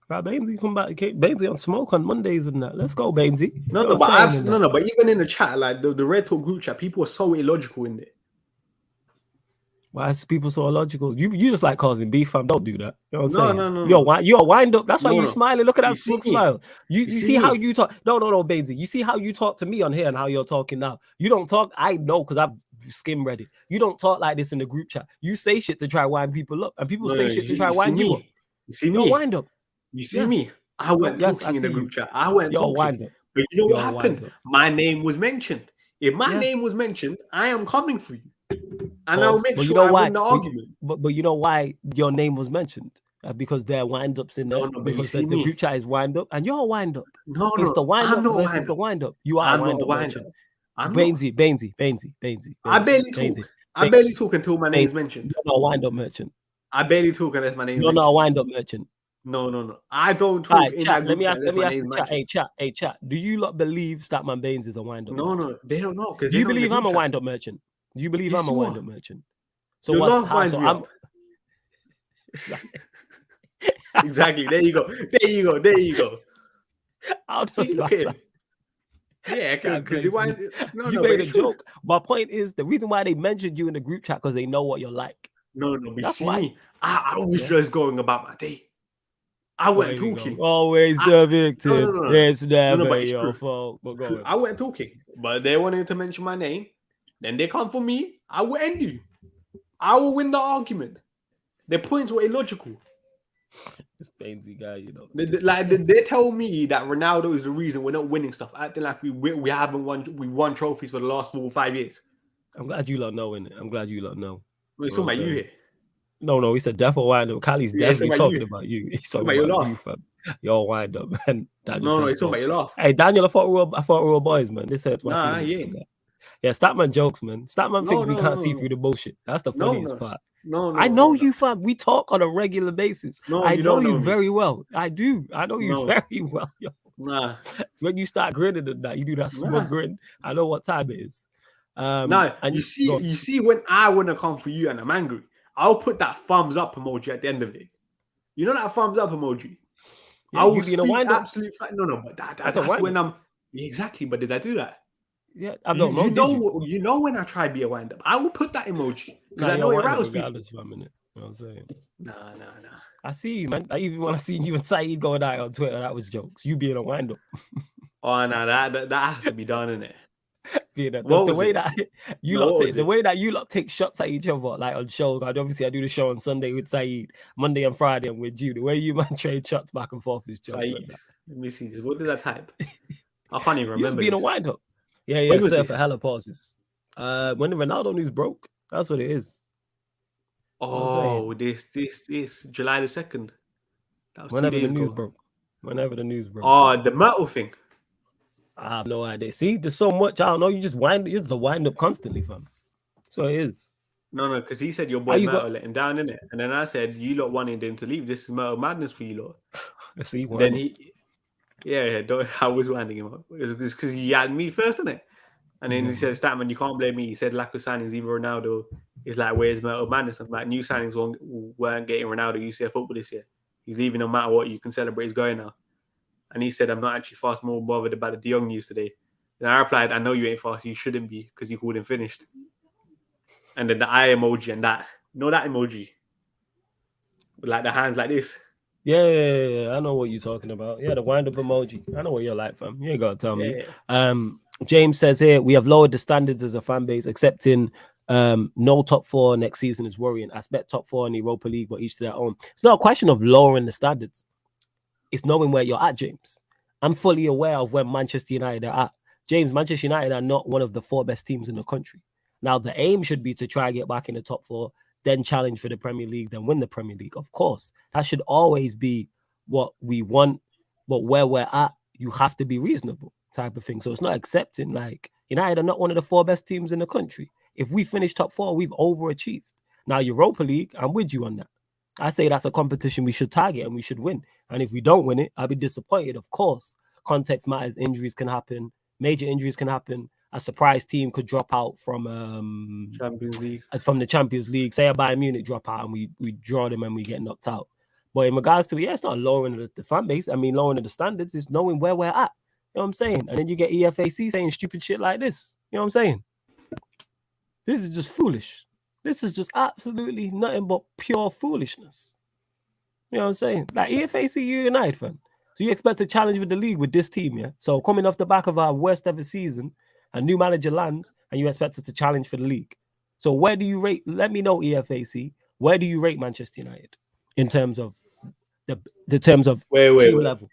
Bainesy come back. Bainesy on smoke on Mondays and that. Let's go, Bainesy. But even in the chat, like the Red Talk group chat, people are so illogical in there. Why is people so illogical? You just like causing beef, fam. Don't do that. You know what I'm saying? No. You're wind up. That's why you're smiling. Look at that smile. You see how you talk. No, Bainesy. You see how you talk to me on here and how you're talking now. You don't talk. I know because I've skim read it. You don't talk like this in the group chat. You say shit to try wind people up, and people say shit to try wind you up. You see me? Wind up. You see me? I went talking in the group chat. I went talking. But you know what happened? My name was mentioned. If my name was mentioned, I am coming for you. And I'll make sure I win the argument. But you know why your name was mentioned? because there are wind-ups in there. No, but because you see the me. group chat is wind-up, and you're a wind-up. No, It's the wind-up I'm not versus the wind-up. You are I'm a not a wind-up merchant. I'm not. Bainsy. I barely talk. I barely talk until my name's mentioned. You're not a wind-up merchant. I barely talk unless my name's You're mentioned. not a wind-up merchant. No. I don't talk Right, in chat, that group chat unless my name's mentioned. Hey, chat. Do you lot believe Statman Baines is a wind-up merchant? No, they don't know. Do you believe I'm a wind-up merchant? Do you believe I'm a wind-up merchant? So your what's love how? winds So me I'm up. Exactly. There you go. I'll just See, look at him. Yeah, because you made a joke. My point is the reason why they mentioned you in the group chat because they know what you're like. No, but that's why. Me. I was just going about my day. I went talking. Always the victim. No. It's never your fault. But go I went talking, but they wanted to mention my name. Then they come for me. I will end you. I will win the argument. Their points were illogical. This Bainsy guy, you know. They tell me that Ronaldo is the reason we're not winning stuff, acting like we haven't won. We won trophies for the last 4 or 5 years. I'm glad you lot know, innit? I'm glad you lot know. We're talking about you here. No, he said definitely wind up. Kali's definitely talking about you. He's talking about you, fam. You're wind up, man. No, he's talking about your laugh. Hey, Daniel, I thought we were boys, man. This hurts my feelings. Yeah. Yeah, Statman jokes, man. Statman thinks we can't see through the bullshit. That's the funniest part. No, I know you, fam. We talk on a regular basis. I know you very well. I do. I know you very well, yo. Nah. When you start grinning and that, you do that smug grin. I know what time it is. And you see when I want to come for you and I'm angry, I'll put that thumbs up emoji at the end of it. You know that thumbs up emoji? Yeah, I will speak absolute fact. No, but that's when I'm exactly. But did I do that? Yeah, I don't know. You know when I try to be a wind up, I will put that emoji because I know it rattles people. For a minute. You know what I'm saying? Nah. I see you, man. Even when I see you and Saeed going out on Twitter, that was jokes. You being a wind up. Oh no, that has to be done, innit? The way that you lot take shots at each other, like on shows. Obviously, I do the show on Sunday with Saeed, Monday and Friday I'm with you. The way you man trade shots back and forth is jokes. Let me see this. What did I type? I can't even remember. You just being a wind up. Yeah, sir, for hella pauses. When the Ronaldo news broke, that's what it is. Oh, this July the 2nd. That was whenever the news broke. Oh, the metal thing. I have no idea. See, there's so much. I don't know. You just wind up constantly, fam. So it is. No, because he said your boy Metal let him down, innit? And then I said, you lot wanted him to leave. This is Metal madness for you lot. See, then I was winding him up. It's because he had me first, innit? And then he said, Statman, you can't blame me. He said, lack of signings, even Ronaldo is like, where's Metal madness? I'm like, new signings weren't getting Ronaldo UCL football this year. He's leaving no matter what. You can celebrate he's going now. And he said, I'm not actually fast, more bothered about the De Jong news today. And I replied, I know you ain't fast. You shouldn't be because you called him finished. And then the eye emoji and that. You know that emoji? With like the hands like this. Yeah. I know what you're talking about. Yeah, the wind-up emoji. I know what you're like, fam. You ain't got to tell me. James says here, we have lowered the standards as a fan base, accepting no top 4 next season is worrying. I expect top 4 in the Europa League, but each to their own. It's not a question of lowering the standards. It's knowing where you're at, James. I'm fully aware of where Manchester United are at. James, Manchester United are not one of the 4 best teams in the country. Now, the aim should be to try and get back in the top 4, then challenge for the Premier League, then win the Premier League. Of course, that should always be what we want. But where we're at, you have to be reasonable type of thing. So it's not accepting, like, United are not one of the 4 best teams in the country. If we finish top 4, we've overachieved. Now, Europa League, I'm with you on that. I say that's a competition we should target and we should win. And if we don't win it, I'll be disappointed. Of course, context matters. Injuries can happen. Major injuries can happen. A surprise team could drop out from Champions League. From the Champions League. Say a Bayern Munich drop out and we draw them and we get knocked out. But in regards to, it's not lowering the fan base. I mean, lowering the standards. It's knowing where we're at. You know what I'm saying? And then you get EFAC saying stupid shit like this. You know what I'm saying? This is just foolish. This is just absolutely nothing but pure foolishness. You know what I'm saying? Like EFAC, you're United fan. So you expect to challenge with the league with this team, yeah? So coming off the back of our worst ever season, a new manager lands, and you expect us to challenge for the league. So where do you rate? Let me know, EFAC. Where do you rate Manchester United in terms of the terms of team level?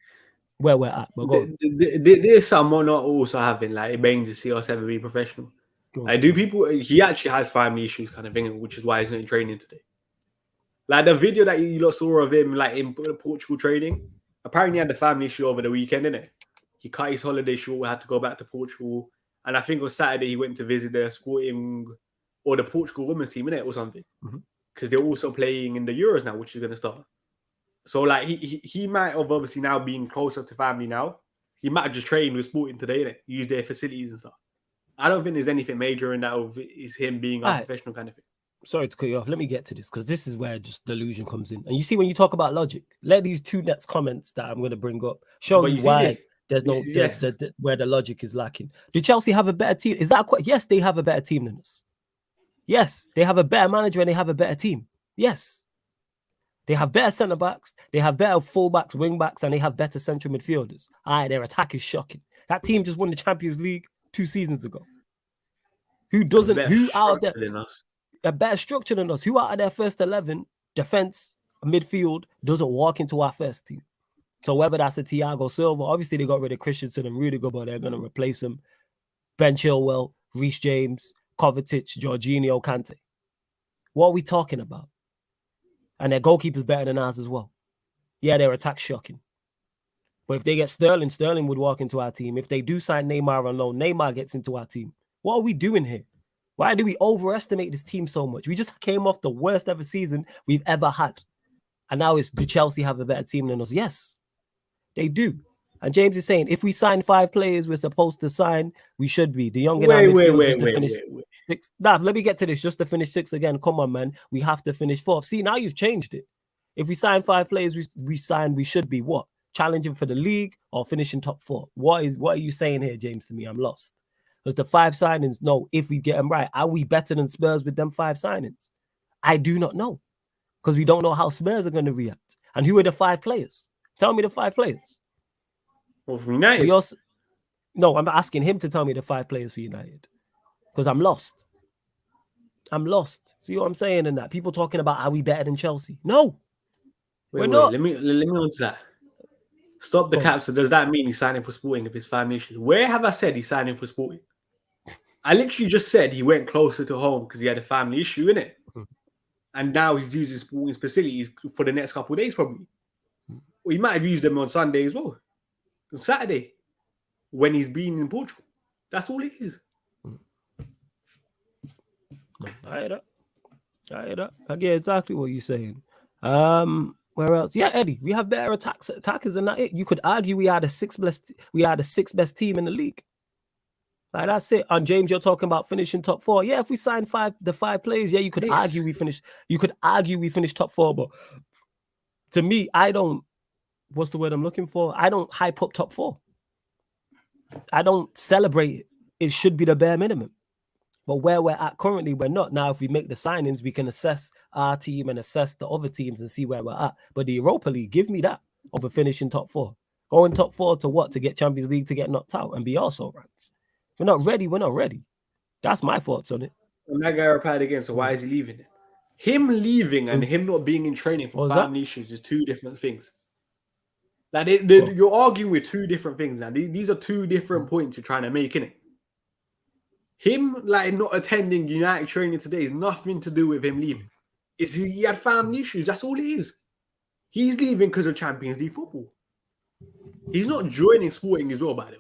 Where we're at. There's someone not also having like it means to see us ever be professional. Like, do people? He actually has family issues, kind of thing, which is why he's not in training today. Like the video that you lot saw of him like in Portugal training, apparently he had the family issue over the weekend, innit? He cut his holiday short, had to go back to Portugal. And I think on Saturday he went to visit the Sporting or the Portugal women's team, innit, or something. Because they're also playing in the Euros now, which is going to start. So like he might have obviously now been closer to family now. He might have just trained with Sporting today, innit? Use their facilities and stuff. I don't think there's anything major in that of is him being unprofessional kind of thing. Sorry to cut you off. Let me get to this because this is where just delusion comes in. And you see, when you talk about logic, let these two next comments that I'm going to bring up show you why there's no where the logic is lacking. Do Chelsea have a better team? Is that quite? Yes, they have a better team than us. Yes, they have a better manager and they have a better team. Yes, they have better centre backs, they have better full backs, wing backs, and they have better central midfielders. Their attack is shocking. That team just won the Champions League 2 seasons ago. Who doesn't? Who out of their a better structure than us? Who out of their first 11 defense, midfield doesn't walk into our first team? So whether that's a Thiago Silva, obviously they got rid of Christensen and Rudiger, but they're going to replace him. Ben Chilwell, Reece James, Kovacic, Jorginho, Kante. What are we talking about? And their goalkeeper's better than ours as well. Yeah, their attack's shocking. But if they get Sterling, Sterling would walk into our team. If they do sign Neymar on loan, Neymar gets into our team. What are we doing here? Why do we overestimate this team so much? We just came off the worst ever season we've ever had. And now it's, do Chelsea have a better team than us? Yes, they do. And James is saying, if we sign 5 players we're supposed to sign, we should be. The young finish 6. Nah, let me get to this. Just to finish 6 again. Come on, man. We have to finish 4th. See, now you've changed it. If we sign 5 players we should be what? Challenging for the league or finishing top 4? What are you saying here, James, to me? I'm lost. Because the 5 signings, no, if we get them right, are we better than Spurs with them 5 signings? I do not know. Because we don't know how Spurs are going to react. And who are the 5 players? Tell me the 5 players. Well, for United? No, I'm asking him to tell me the 5 players for United. Because I'm lost. I'm lost. See what I'm saying in that? People talking about, are we better than Chelsea? No. We're not. Let me answer that. Stop the cap. So does that mean he's signing for Sporting if his family issues? Where have I said he's signing for Sporting? I literally just said he went closer to home because he had a family issue, innit? And now he's using Sporting's facilities for the next couple of days, probably. Well, he might have used them on Sunday as well. On Saturday, when he's been in Portugal. That's all it is. I hear that. I get exactly what you're saying. Where else? Yeah, Eddie, we have better attackers than that. You could argue we are the 6th best team in the league. Like that's it. And James, you're talking about finishing top 4. Yeah, if we sign 5 players, yeah, you could argue we finish. You could argue we finish top 4, but to me, I don't. What's the word I'm looking for? I don't hype up top 4. I don't celebrate it. It should be the bare minimum. But where we're at currently, we're not. Now, if we make the signings, we can assess our team and assess the other teams and see where we're at. But the Europa League, give me that over finishing top 4. Going top 4 to what? To get Champions League, to get knocked out and be also ranked. We're not ready. We're not ready. That's my thoughts on it. And that guy replied again, so why is he leaving? Him leaving and him not being in training for family issues is 2 different things. Like you're arguing with 2 different things now. These are 2 different points you're trying to make, innit? Him like not attending United training today is nothing to do with him leaving. He had family issues. That's all it is. He's leaving because of Champions League football. He's not joining Sporting as well, by the way.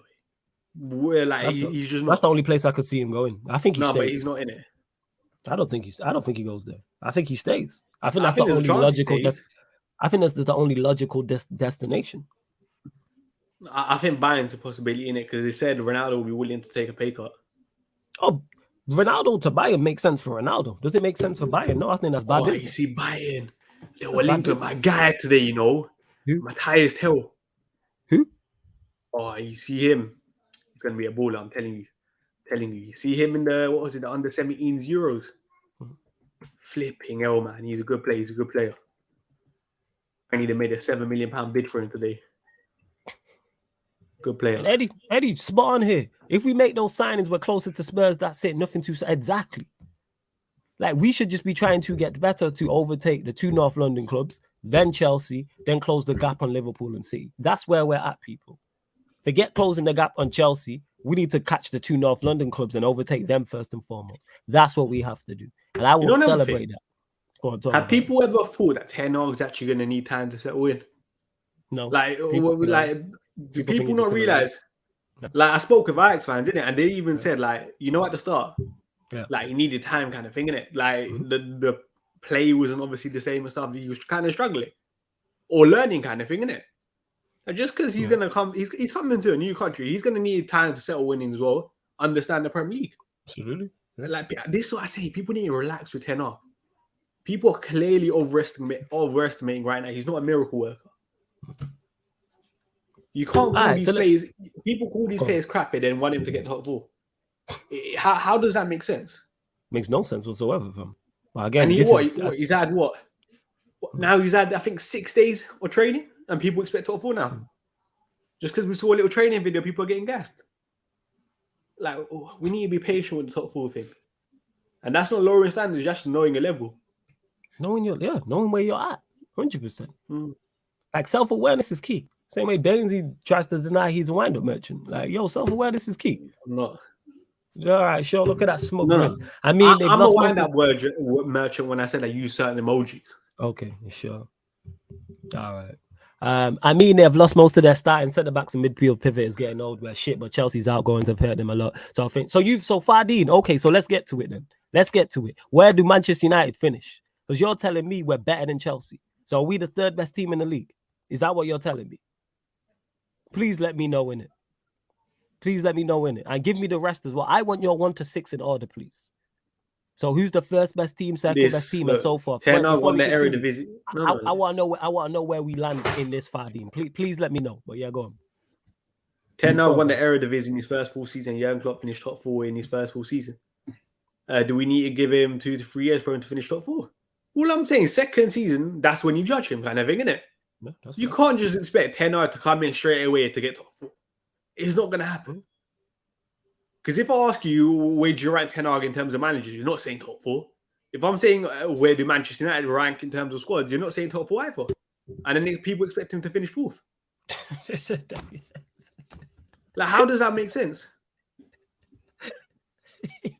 Where like he's just not. That's the only place I could see him going. I think he stays. But he's not in it. I don't think he goes there. I think he stays. I think that's the only logical. I think that's the only logical destination. I think Bayern's a possibility in it because they said Ronaldo will be willing to take a pay cut. Oh, Ronaldo to Bayern makes sense for Ronaldo. Does it make sense for Bayern? No, I think that's bad business. You see Bayern. They were linked to my guy today, you know. Who? Matthias Tell. Who? Oh, you see him. He's going to be a baller, I'm telling you. You see him in the under 17s Euros. Flipping hell, man. He's a good player. And they made a £7 million bid for him today. Good player. And Eddie, spot on here. If we make those signings, we're closer to Spurs. That's it. Nothing to say. Exactly. Like, we should just be trying to get better to overtake the 2 North London clubs, then Chelsea, then close the gap on Liverpool and City. That's where we're at, people. Forget closing the gap on Chelsea. We need to catch the 2 North London clubs and overtake them first and foremost. That's what we have to do. And I will celebrate that. Go on, talk Have about people ever thought that Ten Hag's actually going to need time to settle in? it. No. Like, People, no. do People think people he's just not gonna realize? No. Like, I spoke with Ajax fans, didn't it? And they even said, like, you know, at the start, Yeah. like, he needed time, kind of thing, innit? Like, the play wasn't obviously the same and stuff. He was kind of struggling or learning, kind of thing, innit? And just because he's gonna come, he's coming to a new country. He's gonna need time to settle in as well, understand the Premier League. Absolutely. Yeah. Like, this is what I say. People need to relax with Ten Hag. People are clearly overestimating right now. He's not a miracle worker. You can't call these players. People call these players crap and then want him to get top 4. How does that make sense? Makes no sense whatsoever, fam. But again, and he's had what? Now he's had, I think, 6 days of training, and people expect top 4 now. Just because we saw a little training video, people are getting gassed. Like, we need to be patient with the top 4 thing, and that's not lowering standards, just knowing a level. Knowing where you're at, 100%. Like self-awareness is key. Same way Bainsy tries to deny he's a wind-up merchant. Like, yo, self-awareness is key. I'm not. All right, sure. Look at that smoke. No. I mean, I'm a wind-up merchant when I said I use certain emojis. Okay, sure. All right. I mean, they've lost most of their starting centre backs and midfield pivot is getting old. Where shit, but Chelsea's outgoings have hurt them a lot. So I think so. Fardeen. Okay, so let's get to it then. Let's get to it. Where do Manchester United finish? Because you're telling me we're better than Chelsea. So are we the 3rd best team in the league? Is that what you're telling me? Please let me know in it. Please let me know in it. And give me the rest as well. I want your 1 to 6 in order, please. So who's the first best team, second best team, and so forth? Ten Hag won the Eredivisie. I want to know where we land in this Fardeen. Please let me know. But yeah, go on. Ten Hag won the Eredivisie in his first full season. Jurgen Klopp finished top 4 in his first full season. Do we need to give him 2 to 3 years for him to finish top 4? All I'm saying, second season, that's when you judge him, kind of thing, isn't it? Yeah, you can't just expect Ten Hag to come in straight away to get top 4. It's not going to happen. Because if I ask you, where do you rank Ten Hag in terms of managers, you're not saying top 4. If I'm saying, where do Manchester United rank in terms of squads, you're not saying top 4 either. And then people expect him to finish 4th. Like, how does that make sense?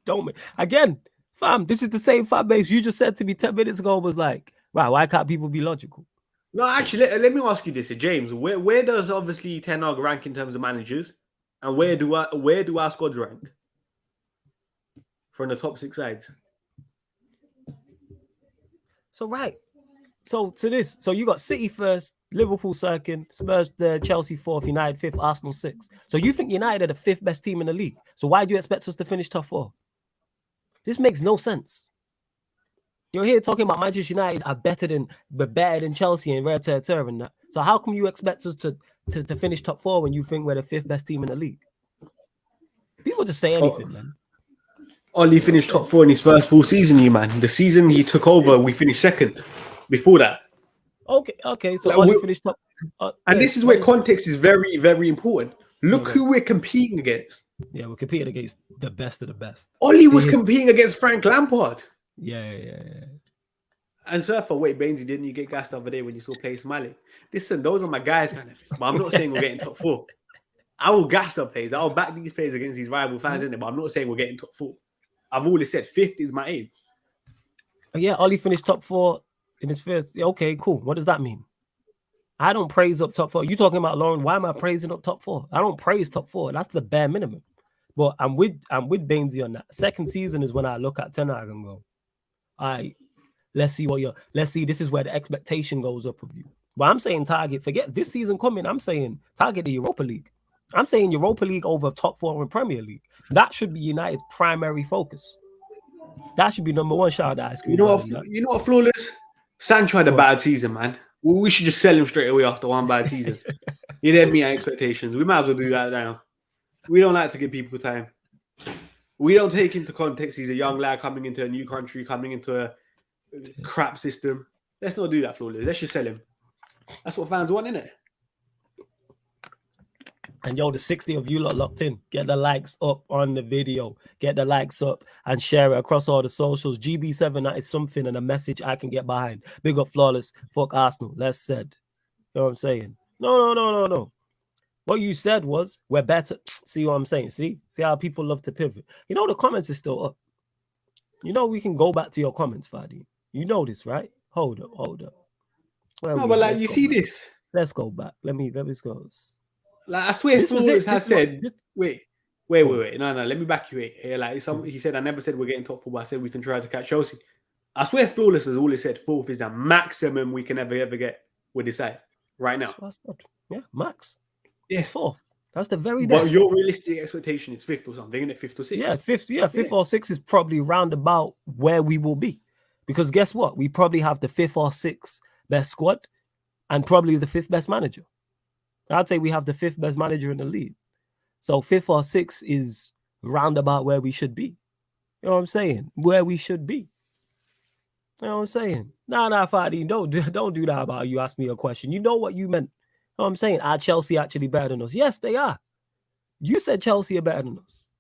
Don't again, fam. This is the same fan base you just said to me 10 minutes ago. Was like, right? Why can't people be logical? No, actually, let me ask you this, James. Where does obviously Ten Hag rank in terms of managers, and where do our squads rank from the top 6 sides? So right, so to this, so you got City 1st, Liverpool 2nd, Spurs 3rd, Chelsea 4th, United 5th, Arsenal 6th. So you think United are the 5th best team in the league? So why do you expect us to finish top 4? This makes no sense. You're here talking about Manchester United are better than Chelsea and rare territory and that. So how come you expect us to finish top 4 when you think we're the 5th best team in the league? People just say anything, man. Oli finished top 4 in his first full season, man. The season he took over, we finished 2nd. Before that. Okay. So Oli finished top. And this is where context is very, very important. Look who we're competing against. Yeah, we're competing against the best of the best. Oli was competing against Frank Lampard. Yeah. And Surfer, wait, Bainsy, didn't you get gassed the other day when you saw play smiling? Listen, those are my guys, kind of. But I'm not saying we're getting top 4. I will gas up players. I'll back these players against these rival fans, in it. But I'm not saying we're getting top 4. I've always said 5th is my aim. Yeah, Oli finished top 4 in his first. Okay, cool. What does that mean? I don't praise up top 4. You talking about Lauren? Why am I praising up top 4? I don't praise top 4. That's the bare minimum. But I'm with Bainsy on that. Second season is when I look at Ten Hag and go, all right, let's see this is where the expectation goes up of you. But I'm saying target, forget this season coming. I'm saying target the Europa League. I'm saying Europa League over top 4 in Premier League. That should be United's primary focus. That should be number 1. Shout out to Ice Cream. You know what, Flawless? Sancho had a bad season, man. We should just sell him straight away after one bad season. He didn't meet our expectations. We might as well do that now. We don't like to give people time. We don't take into context he's a young lad coming into a new country, coming into a crap system. Let's not do that, Flawless. Let's just sell him. That's what fans want, innit? And yo, the 60 of you lot locked in. Get the likes up on the video. Get the likes up and share it across all the socials. GB7, that is something and a message I can get behind. Big up Flawless. Fuck Arsenal. Less said. You know what I'm saying? No. What you said was, we're better. See what I'm saying? See how people love to pivot. You know, the comments is still up. You know, we can go back to your comments, Fadi. You know this, right? Hold up. Where No, we but at? like Let's you go see back. this. Let's go back. Let me go. Like I swear, This was Flawless it. has This is what. said. Wait. No. Let me back you. Like Mm. he said, I never said we're getting top four, but I said we can try to catch Chelsea. I swear, Flawless has always said fourth is the maximum we can ever get with this side right now. Yeah, max. Yeah. It's fourth. That's the very But best. your realistic expectation is fifth or something, isn't it? Fifth or sixth? Yeah, fifth or sixth is probably round about where we will be. Because guess what? We probably have the fifth or sixth best squad and probably the fifth best manager. I'd say we have the fifth best manager in the league. So fifth or sixth is round about where we should be. You know what I'm saying? Where we should be. You know what I'm saying? Nah, Fadi, don't do that about you ask me a question. You know what you meant. You know what I'm saying? Are Chelsea actually better than us? Yes, they are. You said Chelsea are better than us.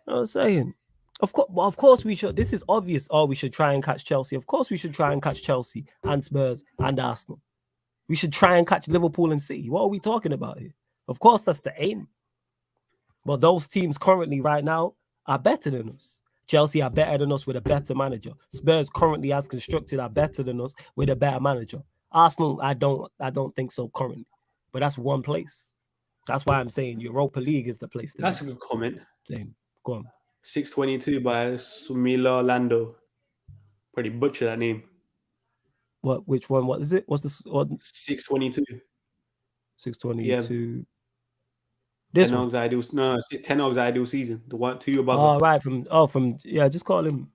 You know what I'm saying? Of course we should. This is obvious. Oh, we should try and catch Chelsea. Of course we should try and catch Chelsea and Spurs and Arsenal. We should try and catch Liverpool and City. What are we talking about here? Of course, that's the aim. But those teams currently right now are better than us. Chelsea are better than us with a better manager. Spurs currently as constructed are better than us with a better manager. Arsenal, I don't think so currently. But that's one place. That's why I'm saying Europa League is the place to That's be. a good comment. Same. Go on. 622 by Sumila Lando. Pretty butcher that name. What? Which one? What is it? What's this? 622. 622. Yeah. This Ten one. Hag's ideal. No, Ten Hag's ideal season. The one 2 above. Oh, right. Just call him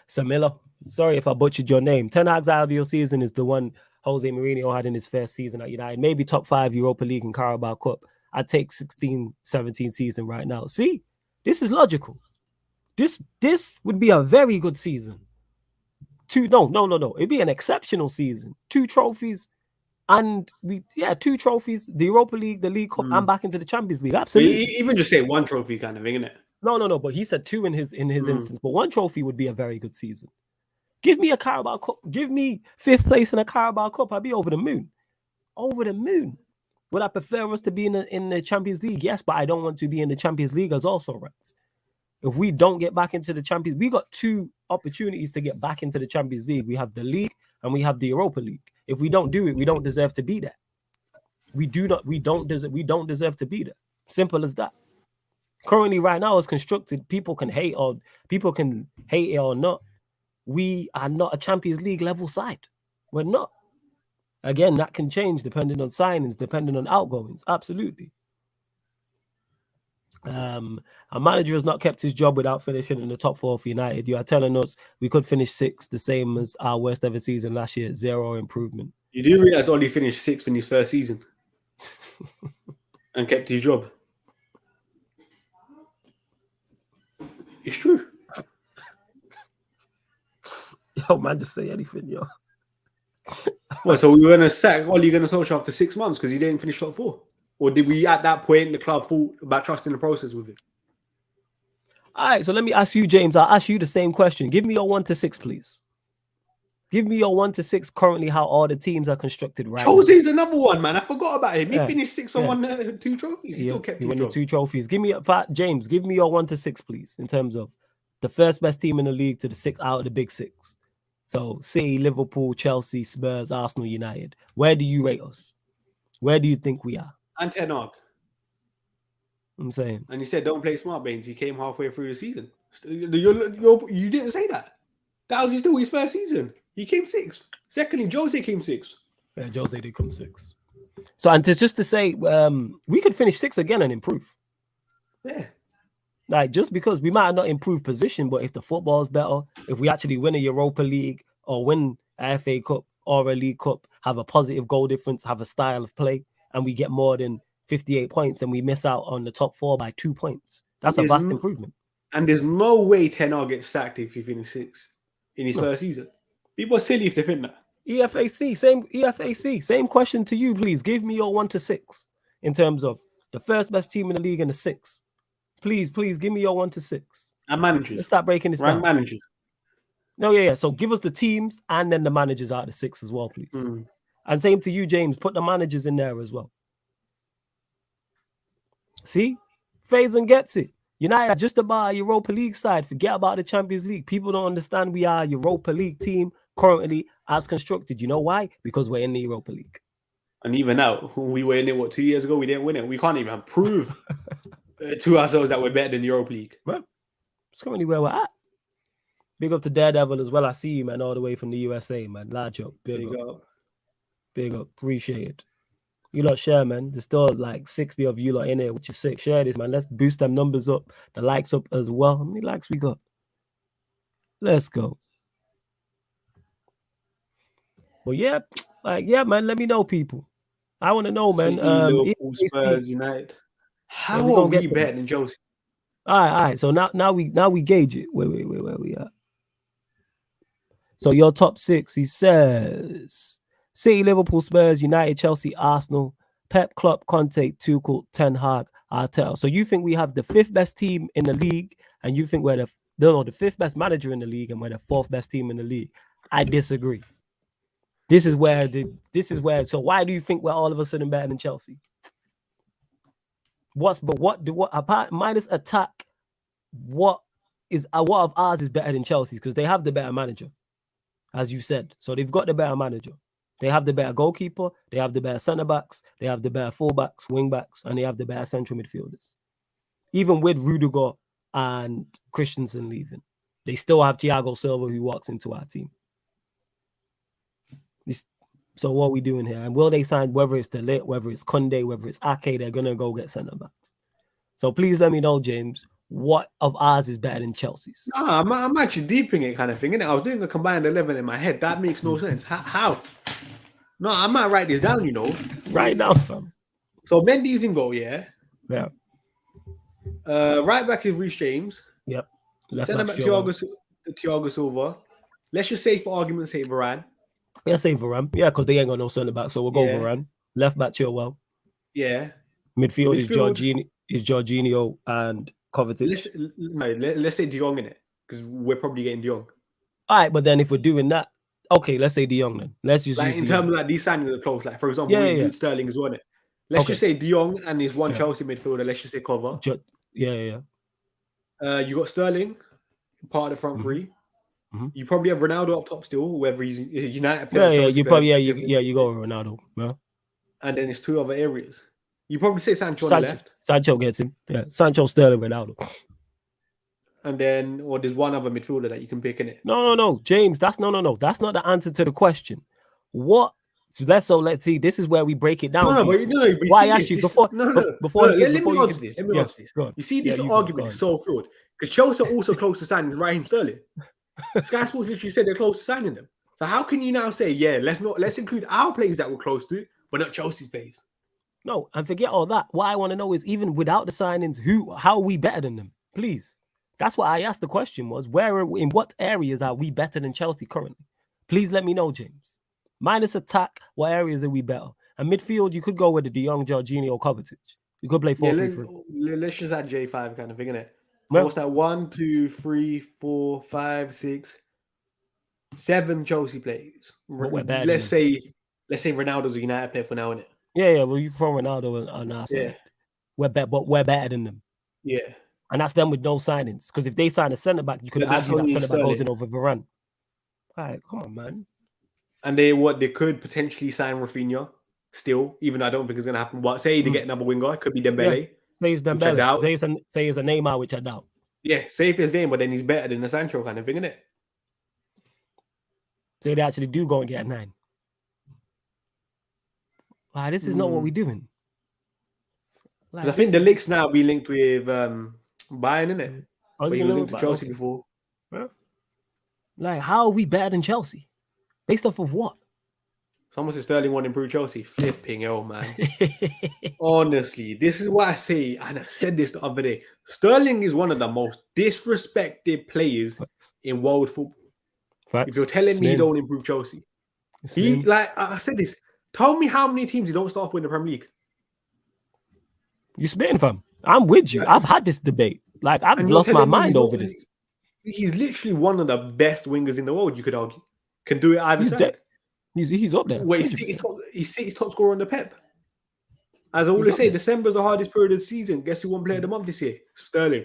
Samila. Sorry if I butchered your name. Ten Hag's ideal season is the one Jose Mourinho had in his first season at United. Maybe top 5 Europa League and Carabao Cup. I'd take 16-17 season right now. See, this is logical. This would be a very good season. No. It'd be an exceptional season. 2 trophies. And 2 trophies, the Europa League, the League Cup, and back into the Champions League. Absolutely. Even just say 1 trophy kind of thing, isn't it? No. But he said 2 in his instance. But 1 trophy would be a very good season. Give me a Carabao Cup. Give me 5th place in a Carabao Cup. I'd be over the moon. Over the moon. Would I prefer us to be in the Champions League? Yes, but I don't want to be in the Champions League as also, right? If we don't get back into the Champions, we got 2 opportunities to get back into the Champions League. We have the league and we have the Europa League. If we don't do it, we don't deserve to be there. We don't deserve to be there. Simple as that. Currently, right now, as constructed, people can hate it or not. We are not a Champions League level side. We're not. Again, that can change depending on signings, depending on outgoings. Absolutely. Our manager has not kept his job without finishing in the top 4 for United. You are telling us we could finish 6th, the same as our worst ever season last year. 0 improvement. You do realize Oli finished 6th in his first season and kept his job. It's true. Yo, man, just say anything, yo. Well, so we were going to sack Oli Gunnar Solskjaer after 6 months because he didn't finish top 4? Or did we, at that point, the club thought about trusting the process with it? All right, so let me ask you, James. I'll ask you the same question. Give me your 1 to 6, please. Give me your 1 to 6 currently, how all the teams are constructed right Jose's another one, man. I forgot about him. He finished 6th on 2 trophies. He still kept his job. 2 trophies. Give me James, give me your 1 to 6, please, in terms of the first best team in the league to the 6 out of the big 6. So City, Liverpool, Chelsea, Spurs, Arsenal, United. Where do you rate us? Where do you think we are? And Ten Hag. I'm saying. And you said don't play smart, Baines. He came halfway through the season. You didn't say that. That was still his first season. He came 6th. Secondly, Jose came 6th. Yeah, Jose did come 6th. So, and just to say, we could finish 6th again and improve. Yeah. Like, just because we might not improve position, but if the football's better, if we actually win a Europa League or win a FA Cup or a League Cup, have a positive goal difference, have a style of play, and we get more than 58 points and we miss out on the top 4 by 2 points. That's a vast improvement. And there's no way Ten Hag gets sacked if he finishes 6th in his first season. People are silly if they think that. EFAC, same question to you, please. Give me your 1 to 6 in terms of the first best team in the league and the 6th. Please, give me your 1 to 6. And managers. Let's start breaking this down. Managers. No, yeah. So give us the teams and then the managers out of the 6 as well, please. And same to you, James. Put the managers in there as well. See? Faison gets it. United are just about a Europa League side. Forget about the Champions League. People don't understand we are a Europa League team currently as constructed. You know why? Because we're in the Europa League. And even now, we were in it, 2 years ago? We didn't win it. We can't even prove to ourselves that we're better than the Europa League. Well, it's currently where we're at. Big up to Daredevil as well. I see you, man, all the way from the USA, man. Large up. Big up. Big up. Appreciate it. You lot share, man. There's still like 60 of you lot in here, which is sick. Share this, man. Let's boost them numbers up. The likes up as well. How many likes we got? Let's go. But yeah, man. Let me know, people. I want to know, man. Liverpool, Spurs, United. How are we better than Chelsea? All right. So now we gauge it. Where we at? So your top 6, he says: City, Liverpool, Spurs, United, Chelsea, Arsenal, Pep, Klopp, Conte, Tuchel, Ten Hag, Arteta. So you think we have the 5th best team in the league, and you think we're the 5th best manager in the league, and we're the 4th best team in the league? I disagree. This is where. So why do you think we're all of a sudden better than Chelsea? What apart minus attack? What of ours is better than Chelsea's? Because they have the better manager, as you said. So they've got the better manager. They have the better goalkeeper. They have the better centre backs. They have the better fullbacks, wing backs, and they have the better central midfielders. Even with Rudiger and Christensen leaving, they still have Thiago Silva who walks into our team. So what are we doing here? And will they sign, whether it's De Ligt, whether it's Kunde, whether it's Ake, they're going to go get centre backs. So please let me know, James, what of ours is better than Chelsea's? No, I'm actually deeping it kind of thing, innit? I was doing a combined 11 in my head. That makes no sense. How? No, I might write this down, you know. Right now, fam. So Mendy's in goal, yeah? Yeah. Right back is Reece James. Yep. Centre back Thiago Silva. Let's just say for argument's sake, Varane. Yeah, say Varane. Yeah, because they ain't got no centre back, so we'll go Varane. Left back Chilwell. Yeah. Midfield is Jorginho and Kovacic. Let's say De Jong in it, because we're probably getting De Jong. All right, but then if we're doing that, okay, let's say De Jong then. Let's just like in terms of like these signings are close. Like for example, Sterling as well. Let's just say De Jong and his one Chelsea midfielder. Let's just say cover. You got Sterling, part of the front three. Mm-hmm. You probably have Ronaldo up top still, whether he's a United player. You go with Ronaldo. Yeah. And then it's 2 other areas. You probably say Sancho on the left. Sancho gets him. Yeah, Sancho, Sterling, Ronaldo. And then, or there's one other midfielder that you can pick in it. No, James. That's no. That's not the answer to the question. What? So let's see. This is where we break it down. Why I asked you before? Let me answer this. You see, this argument is so flawed because Chelsea are also close to signing Raheem Sterling. Sky Sports literally said they're close to signing them. So how can you now say, let's include our players that we're close to, but not Chelsea's players? No, and forget all that. What I want to know is, even without the signings, how are we better than them? Please. That's what I asked the question was, in what areas are we better than Chelsea currently? Please let me know, James. Minus attack, what areas are we better? And midfield, you could go with the De Jong, Jorginho, Kovacic. You could play 4-3-3. Let's just add J5 kind of thing, innit? So what's that? 1, 2, 3, 4, 5, 6, 7 Chelsea players. Let's say Ronaldo's a United player for now, innit? Yeah. Well, you throw Ronaldo on our side. We're better than them. Yeah. And that's them with no signings. Because if they sign a centre back, you could argue that centre back goes in over Varane. All right, come on, man. And they could potentially sign Rafinha still, even though I don't think it's gonna happen. But say they get another winger, it could be Dembele. Yeah. Say it's Dembele. Say it's a Neymar, which I doubt. Yeah, say if it's Neymar, then he's better than the Sancho kind of thing, isn't it? Say they actually do go and get a 9. Wow, this is not what we're doing. Because I think the Licht's now be linked with Bayern, innit? But he was linked to Chelsea before. Yeah. Like, how are we better than Chelsea? Based off of what? Someone said Sterling won't improve Chelsea. Flipping hell, man. Honestly, this is what I say, and I said this the other day. Sterling is one of the most disrespected players in world football. If you're telling me he don't improve Chelsea. I said this. Tell me how many teams he don't start off with in the Premier League. You're spitting, fam. I'm with you. I've had this debate. Like, I've lost my mind over this. He's literally one of the best wingers in the world, you could argue. Can do it either side. He's up there. Wait, he's top scorer on the Pep. As I always say, December's the hardest period of the season. Guess who won Player of the Month this year? Sterling.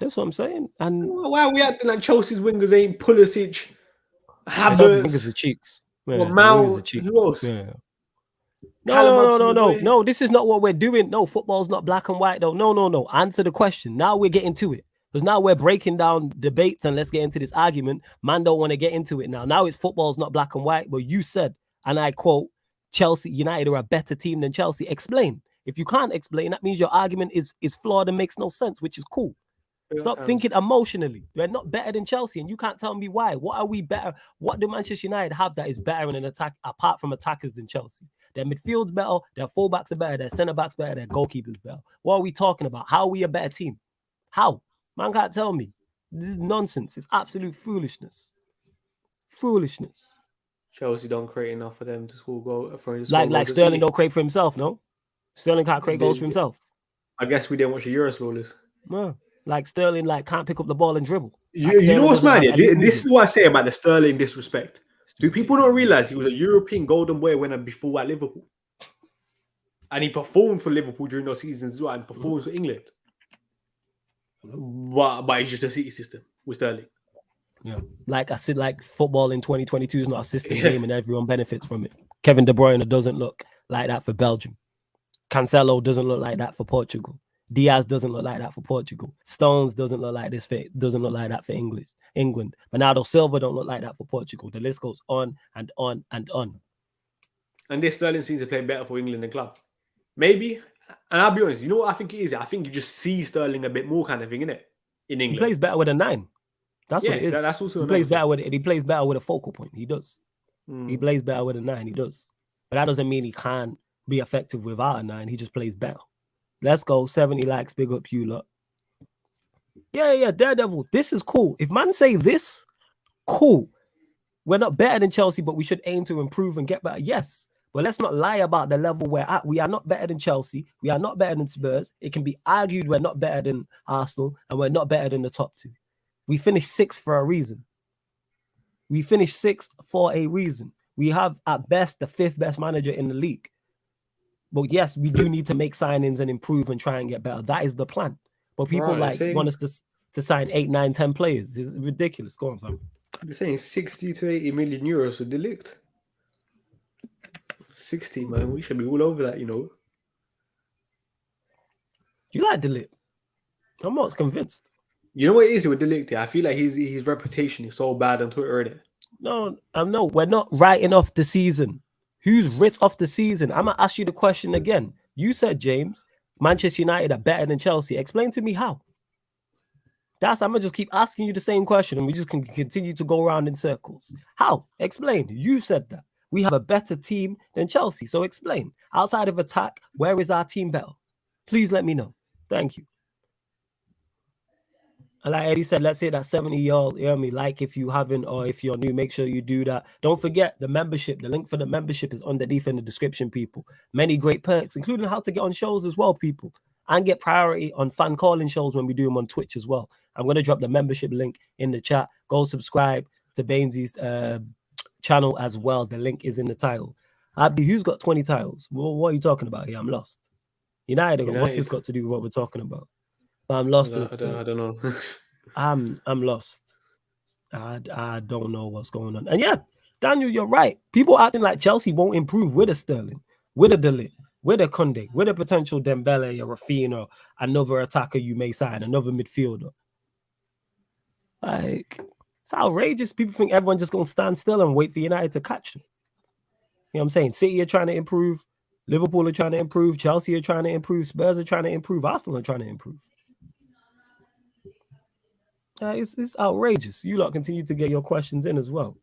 That's what I'm saying. And why are we acting like Chelsea's wingers ain't Pulisic, Chelsea's fingers Havertz, are cheeks. or Yeah, the wingers are Mount? cheeks. Who else? Yeah. Callum No. Hudson-Odoi. No, this is not what we're doing. No, football's not black and white, though. No. Answer the question. Now we're getting to it. Because now we're breaking down debates and let's get into this argument. Man don't want to get into it now. Now it's football's not black and white. But you said, and I quote, Chelsea United are a better team than Chelsea. Explain. If you can't explain, that means your argument is flawed and makes no sense, which is cool. Stop thinking emotionally. We're not better than Chelsea, and you can't tell me why. What are we better? What do Manchester United have that is better in an attack, apart from attackers, than Chelsea? Their midfield's better, their fullbacks are better, their centre-backs better, their goalkeepers better. What are we talking about? How are we a better team? How? Man can't tell me. This is nonsense. It's absolute foolishness. Foolishness. Chelsea don't create enough for them to score goal. Like Sterling don't create for himself, no? Sterling can't create goals for himself. I guess we didn't watch the Euros, Lawless. No. Like Sterling, can't pick up the ball and dribble. You know what's mad? Yeah? This is what I say about the Sterling disrespect. Do people not realize he was a European Golden Boy winner before at Liverpool, and he performed for Liverpool during those seasons as well, and performs for England? But it's just a City system with Sterling. Yeah, like I said, like football in 2022 is not a system game, and everyone benefits from it. Kevin De Bruyne doesn't look like that for Belgium. Cancelo doesn't look like that for Portugal. Diaz doesn't look like that for Portugal. Stones doesn't look like that for England. Bernardo Silva don't look like that for Portugal. The list goes on and on and on. And this Sterling seems to play better for England than club. Maybe. And I'll be honest, you know what I think it is? I think you just see Sterling a bit more kind of thing, innit? In England. He plays better with a 9. That's what it is. That's also he plays better with it. He plays better with a focal point. He does. He plays better with a 9. He does. But that doesn't mean he can't be effective without a 9. He just plays better. Let's go. 70 likes. Big up you lot. Yeah. Daredevil. This is cool. If man say this, cool. We're not better than Chelsea, but we should aim to improve and get better. Yes. But let's not lie about the level we're at. We are not better than Chelsea. We are not better than Spurs. It can be argued we're not better than Arsenal, and we're not better than the top 2. We finished 6th for a reason. We finished 6th for a reason. We have, at best, the 5th best manager in the league. But yes, we do need to make signings and improve and try and get better. That is the plan. But people want us to sign 8, 9, 10 players. It's ridiculous. Go on, fam. They're saying 60 to 80 million euros for De Ligt. 60, man. We should be all over that, you know. You like De Ligt? I'm not convinced. You know what it is with De Ligt? I feel like his reputation is so bad on Twitter, isn't it? No, we're not writing off the season. Who's writ off the season? I'm going to ask you the question again. You said, James, Manchester United are better than Chelsea. Explain to me how. I'm going to just keep asking you the same question and we just can continue to go around in circles. How? Explain. You said that. We have a better team than Chelsea. So explain. Outside of attack, where is our team better? Please let me know. Thank you. And like Eddie said, let's say that 70 y'all, hear me, like if you haven't or if you're new, make sure you do that. Don't forget the membership. The link for the membership is underneath in the description, people. Many great perks, including how to get on shows as well, people. And get priority on fan calling shows when we do them on Twitch as well. I'm going to drop the membership link in the chat. Go subscribe to Bainesy's channel as well. The link is in the title. Abdi, who's got 20 titles? Well, what are you talking about here? I'm lost. United. What's this got to do with what we're talking about? But I'm lost. I don't know. I'm lost. I don't know what's going on. And yeah, Daniel, you're right. People acting like Chelsea won't improve with a Sterling, with a De Ligt, with a Kunde, with a potential Dembele or Rafinha, another attacker you may sign, another midfielder. Like, it's outrageous. People think everyone's just going to stand still and wait for United to catch them. You know what I'm saying? City are trying to improve. Liverpool are trying to improve. Chelsea are trying to improve. Spurs are trying to improve. Arsenal are trying to improve. It's outrageous. You lot continue to get your questions in as well.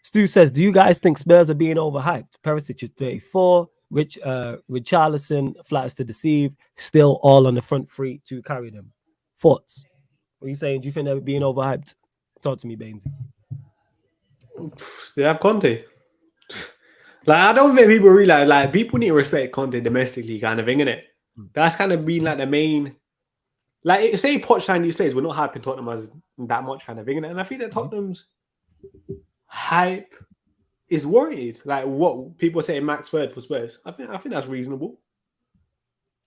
Stu says, do you guys think Spurs are being overhyped? Perisic is 34. Richarlison, flatters to deceive. Still all on the front three to carry them. Thoughts? What are you saying? Do you think they're being overhyped? Talk to me, Bainesy. They have Conte. Like, I don't think people realize, like, people need to respect Conte domestically, kind of thing, innit? That's kind of been like the main. Like, say Poch signed these players, we're not hyping Tottenham as that much, kind of thing, innit? And I think that Tottenham's hype is warranted. Like, what people say Max third for Spurs, I think that's reasonable.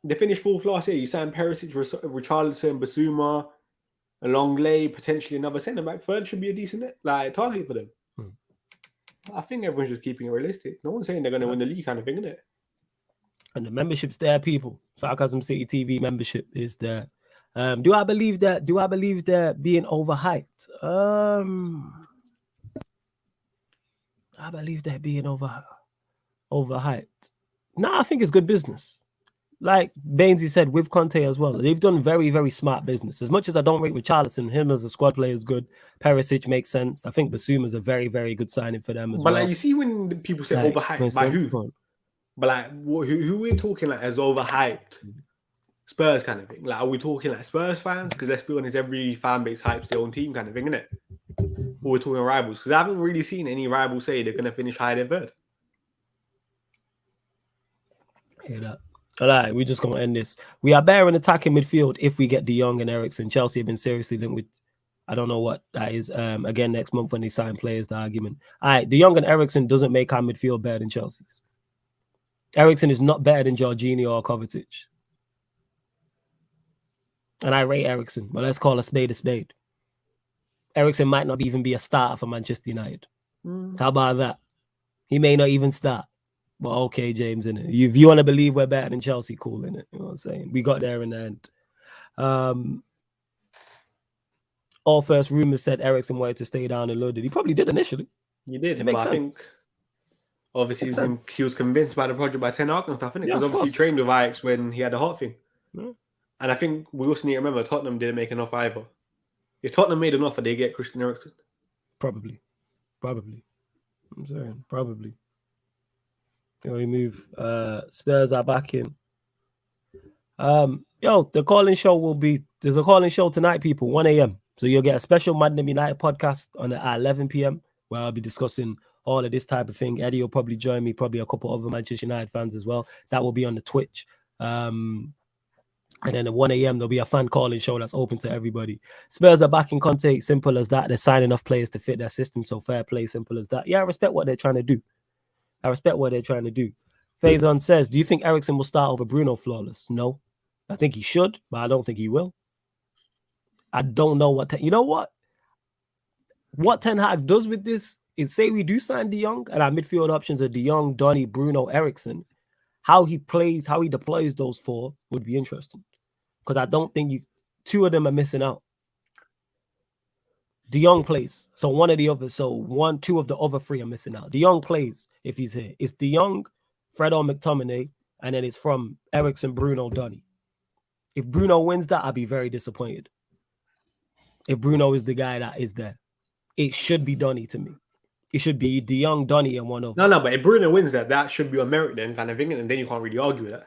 They finished 4th last year. You signed Perisic, Richarlison, Basuma, a Longley, potentially another centre back. Third should be a decent target for them. I think everyone's just keeping it realistic. No one's saying they're going to win the league, kind of thing, isn't it? And the membership's there, people. Sarcasm City TV membership is there. Do I believe that? Do I believe they're being overhyped? I believe they're being overhyped. No, I think it's good business. Like Bainesy said, with Conte as well, they've done very, very smart business. As much as I don't rate Richarlison, him as a squad player is good. Perisic makes sense. I think Basuma's a very, very good signing for them as well. But like, you see when people say overhyped, by who? But like, who we're talking like as overhyped? Spurs kind of thing. Like, are we talking like Spurs fans? Because let's be honest, every fan base hypes their own team kind of thing, isn't it? Or we're talking rivals? Because I haven't really seen any rivals say they're going to finish higher than third. Hear that? All right, we're just going to end this. We are better in attacking midfield if we get De Jong and Eriksen. Chelsea have been seriously linked with, I don't know what that is. Again, next month when they sign players, the argument. All right, De Jong and Eriksen doesn't make our midfield better than Chelsea's. Eriksen is not better than Jorginho or Kovacic. And I rate Eriksen, but let's call a spade a spade. Eriksen might not even be a starter for Manchester United. How about that? He may not even start. But okay, James, innit? If you want to believe we're better than Chelsea, cool, innit? You know what I'm saying? We got there in the end. All first rumors said Eriksen wanted to stay down in London. He probably did initially. He did, it but makes I sense. think obviously he was convinced by the project by Ten Hag and stuff, innit? Yeah, Because obviously he trained with Ajax when he had the heart thing. Yeah. And I think we also need to remember Tottenham didn't make an offer either. If Tottenham made an offer, they get Christian Eriksen. Probably. I'm saying probably. You know, we move. Spurs are back in. The calling show will be, there's a calling show tonight, people, 1 a.m. So you'll get a special Madden United podcast on at 11 p.m. where I'll be discussing all of this type of thing. Eddie will probably join me, probably a couple other Manchester United fans as well. That will be on the Twitch. And then at 1 a.m. there'll be a fan calling show that's open to everybody. Spurs are back in Conte, simple as that. They're signing off players to fit their system, so fair play, simple as that. Yeah, I respect what they're trying to do. Faison says, do you think Eriksen will start over Bruno flawless? No. I think he should, but I don't think he will. I don't know what... you know what? What Ten Hag does with this is, say we do sign De Jong, and our midfield options are De Jong, Donny, Bruno, Eriksen. How he plays, how he deploys those four would be interesting. Because I don't think two of them are missing out. De Jong plays. So one of the others, two of the other three are missing out. De Jong plays if he's here. It's De Jong, Fred or McTominay, and then it's from Eriksen, Bruno, Donny. If Bruno wins that, I'll be very disappointed. If Bruno is the guy that is there. It should be Donny to me. It should be De Jong, Donny, and one of them. No, but if Bruno wins that should be on merit then, kind of thing, and then you can't really argue with that.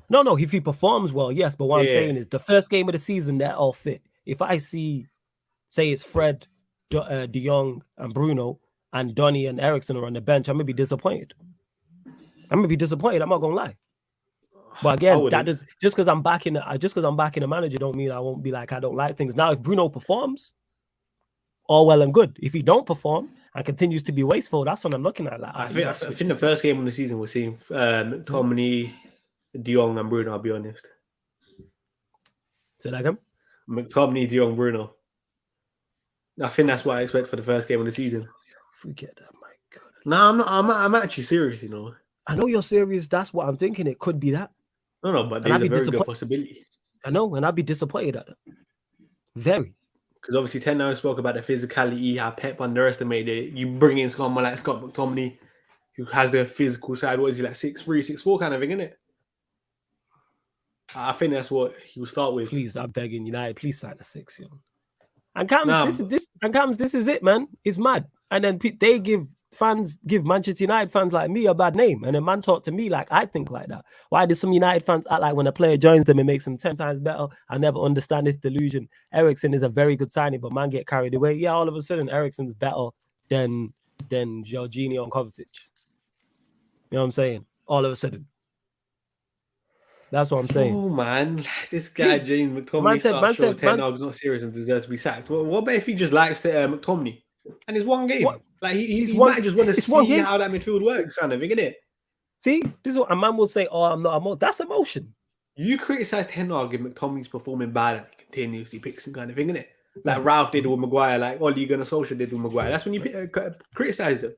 No, if he performs well, yes. But what I'm saying is, the first game of the season, they're all fit. If I see, say it's Fred, De Jong, and Bruno, and Donny and Eriksen are on the bench, I'm going to be disappointed. I'm not going to lie. But again, just because I'm backing the manager don't mean I won't be like, I don't like things. Now, if Bruno performs, all well and good. If he don't perform and continues to be wasteful, that's what I'm looking at. Like, I think the first game of the season we're seeing McTominay, De Jong, and Bruno, I'll be honest. Say that again? McTominay, De Jong, Bruno. I think that's what I expect for the first game of the season. Forget that, my God. No, I'm actually serious, you know. I know you're serious. That's what I'm thinking. It could be that. No, but there's a very good possibility. I know, and I'd be disappointed at that. Very. Because obviously, Ten Hag spoke about the physicality, how Pep underestimated it. You bring in someone like Scott McTominay, who has the physical side. What is he, like 6'3", 6'4" kind of thing, isn't it? I think that's what he will start with. Please, I'm begging United, please sign a 6, yo. And Cams, this is it, man. It's mad. And then they give Manchester United fans like me a bad name. And then man talk to me like I think like that. Why do some United fans act like when a player joins them, it makes them 10 times better? I never understand this delusion. Eriksen is a very good signing, but man get carried away. Yeah, all of a sudden, Eriksen's better than Jorginho and Kovacic. You know what I'm saying? All of a sudden. That's what I'm saying. Oh, man. This guy, James McTominay, shows Ten Hag's not serious and deserves to be sacked. What about if he just likes McTominay? And it's one game. What? Like he might just want to see how that midfield works, kind of thing, innit? See, this is what a man will say. Oh, I'm not. That's emotion. You criticize Ten Hag if McTominay's performing bad and he continuously picks him, kind of thing, innit? Like Ralph did with Maguire, like Ole Gunnar Solskjaer did with Maguire. That's when you criticized him.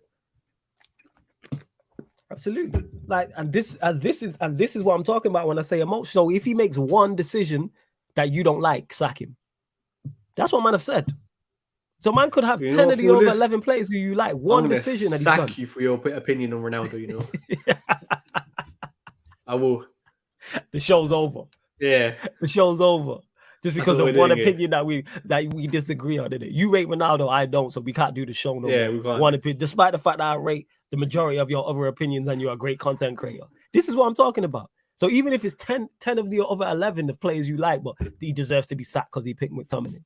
Absolutely. Like, and this is what I'm talking about when I say emotion. So if he makes one decision that you don't like, sack him. That's what man have said. So man could have 10 of the over 11 players who you like, one decision that he's done. Sack you for your opinion on Ronaldo, you know. I will. The show's over. Yeah. The show's over. Just because of one opinion that we disagree on, didn't it? You rate Ronaldo, I don't, so we can't do the show no more. We can't. One opinion, despite the fact that I rate the majority of your other opinions and you're a great content creator. This is what I'm talking about. So even if it's 10 of the other 11 of players you like, but he deserves to be sacked because he picked McTominay.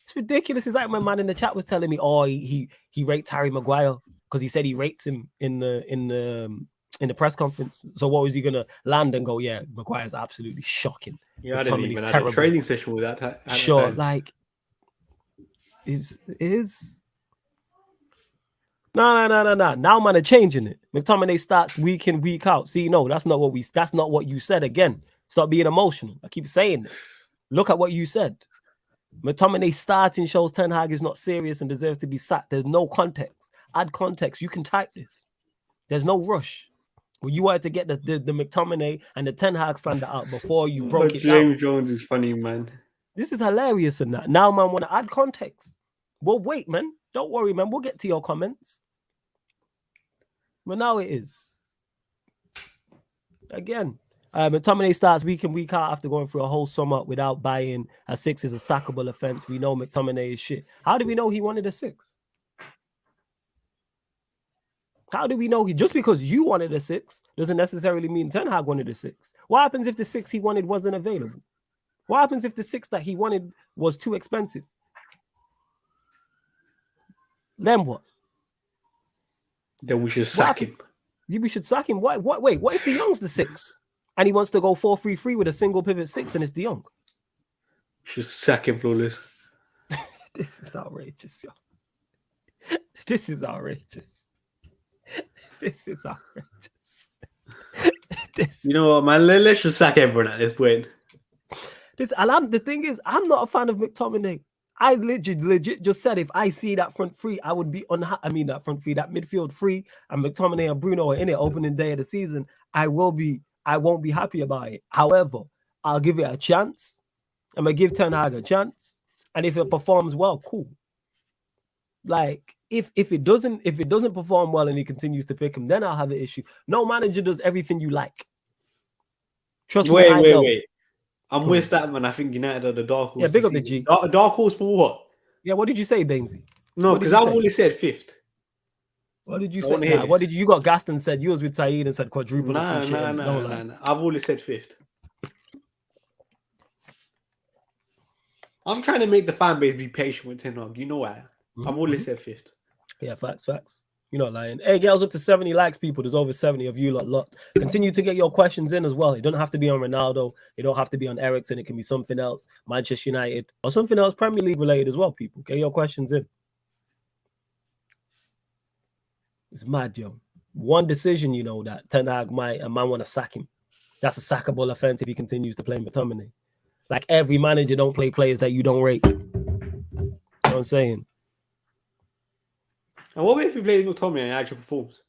It's ridiculous. It's like my man in the chat was telling me, oh, he rates Harry Maguire because he said he rates him in the press conference. So what was he gonna land and go? Yeah, Maguire's absolutely shocking. Yeah, I didn't even have a training session with that. Sure, like is no. Now man are changing it. McTominay starts week in, week out. See, no, that's not what you said again. Stop being emotional. I keep saying this. Look at what you said. McTominay starting shows Ten Hag is not serious and deserves to be sacked. There's no context. Add context. You can type this. There's no rush. Well, you wanted to get the McTominay and the Ten Hag slander out before you broke it down. James Jones is funny, man. This is hilarious and that. Now, man, want to add context. Well, wait, man. Don't worry, man. We'll get to your comments. But now it is. Again, McTominay starts week in, week out after going through a whole summer without buying. A 6 is a sackable offense. We know McTominay is shit. How do we know he wanted a 6? How do we know just because you wanted a 6 doesn't necessarily mean Ten Hag wanted a 6? What happens if the 6 he wanted wasn't available? What happens if the 6 that he wanted was too expensive? Then what? Then we should sack him. We should sack him. Wait, what if De Jong's the 6 and he wants to go 4-3-3 with a single pivot 6 and it's De Jong? Should sack him, flawless. This is outrageous, yo. This is outrageous. This is outrageous. You know what, man? Let's just sack everyone at this point. The thing is, I'm not a fan of McTominay. I legit just said if I see that front three, I would be that front three, that midfield three, and McTominay and Bruno are in it opening day of the season. I won't be happy about it. However, I'll give it a chance. I'm gonna give Ten Hag a chance, and if it performs well, cool. Like if it doesn't perform well and he continues to pick him, then I'll have an issue. No manager does everything you like. Trust me. Wait. I'm with that, man. I think United are the dark horse. Yeah, big up the G. Dark horse for what? Yeah, what did you say, Bainesy? No, because I've only said 5th. What did you say? What did you got gassed and said you was with Saeed and said quadruple? No. I've only said 5th. I'm trying to make the fan base be patient with Ten Hag. You know why? I've only said 5th. Yeah, facts. You're not lying. Hey, girls, up to 70 likes, people. There's over 70 of you lot. Continue to get your questions in as well. It don't have to be on Ronaldo. It don't have to be on ERIKSEN. It can be something else, Manchester United, or something else Premier League related as well, people. Get your questions in. It's mad, yo. One decision, you know, that Ten Hag might want to sack him. That's a sackable offense if he continues to play McTominay. Like every manager don't play players that you don't rate. You know what I'm saying? And what if he plays McTominay and actually performs?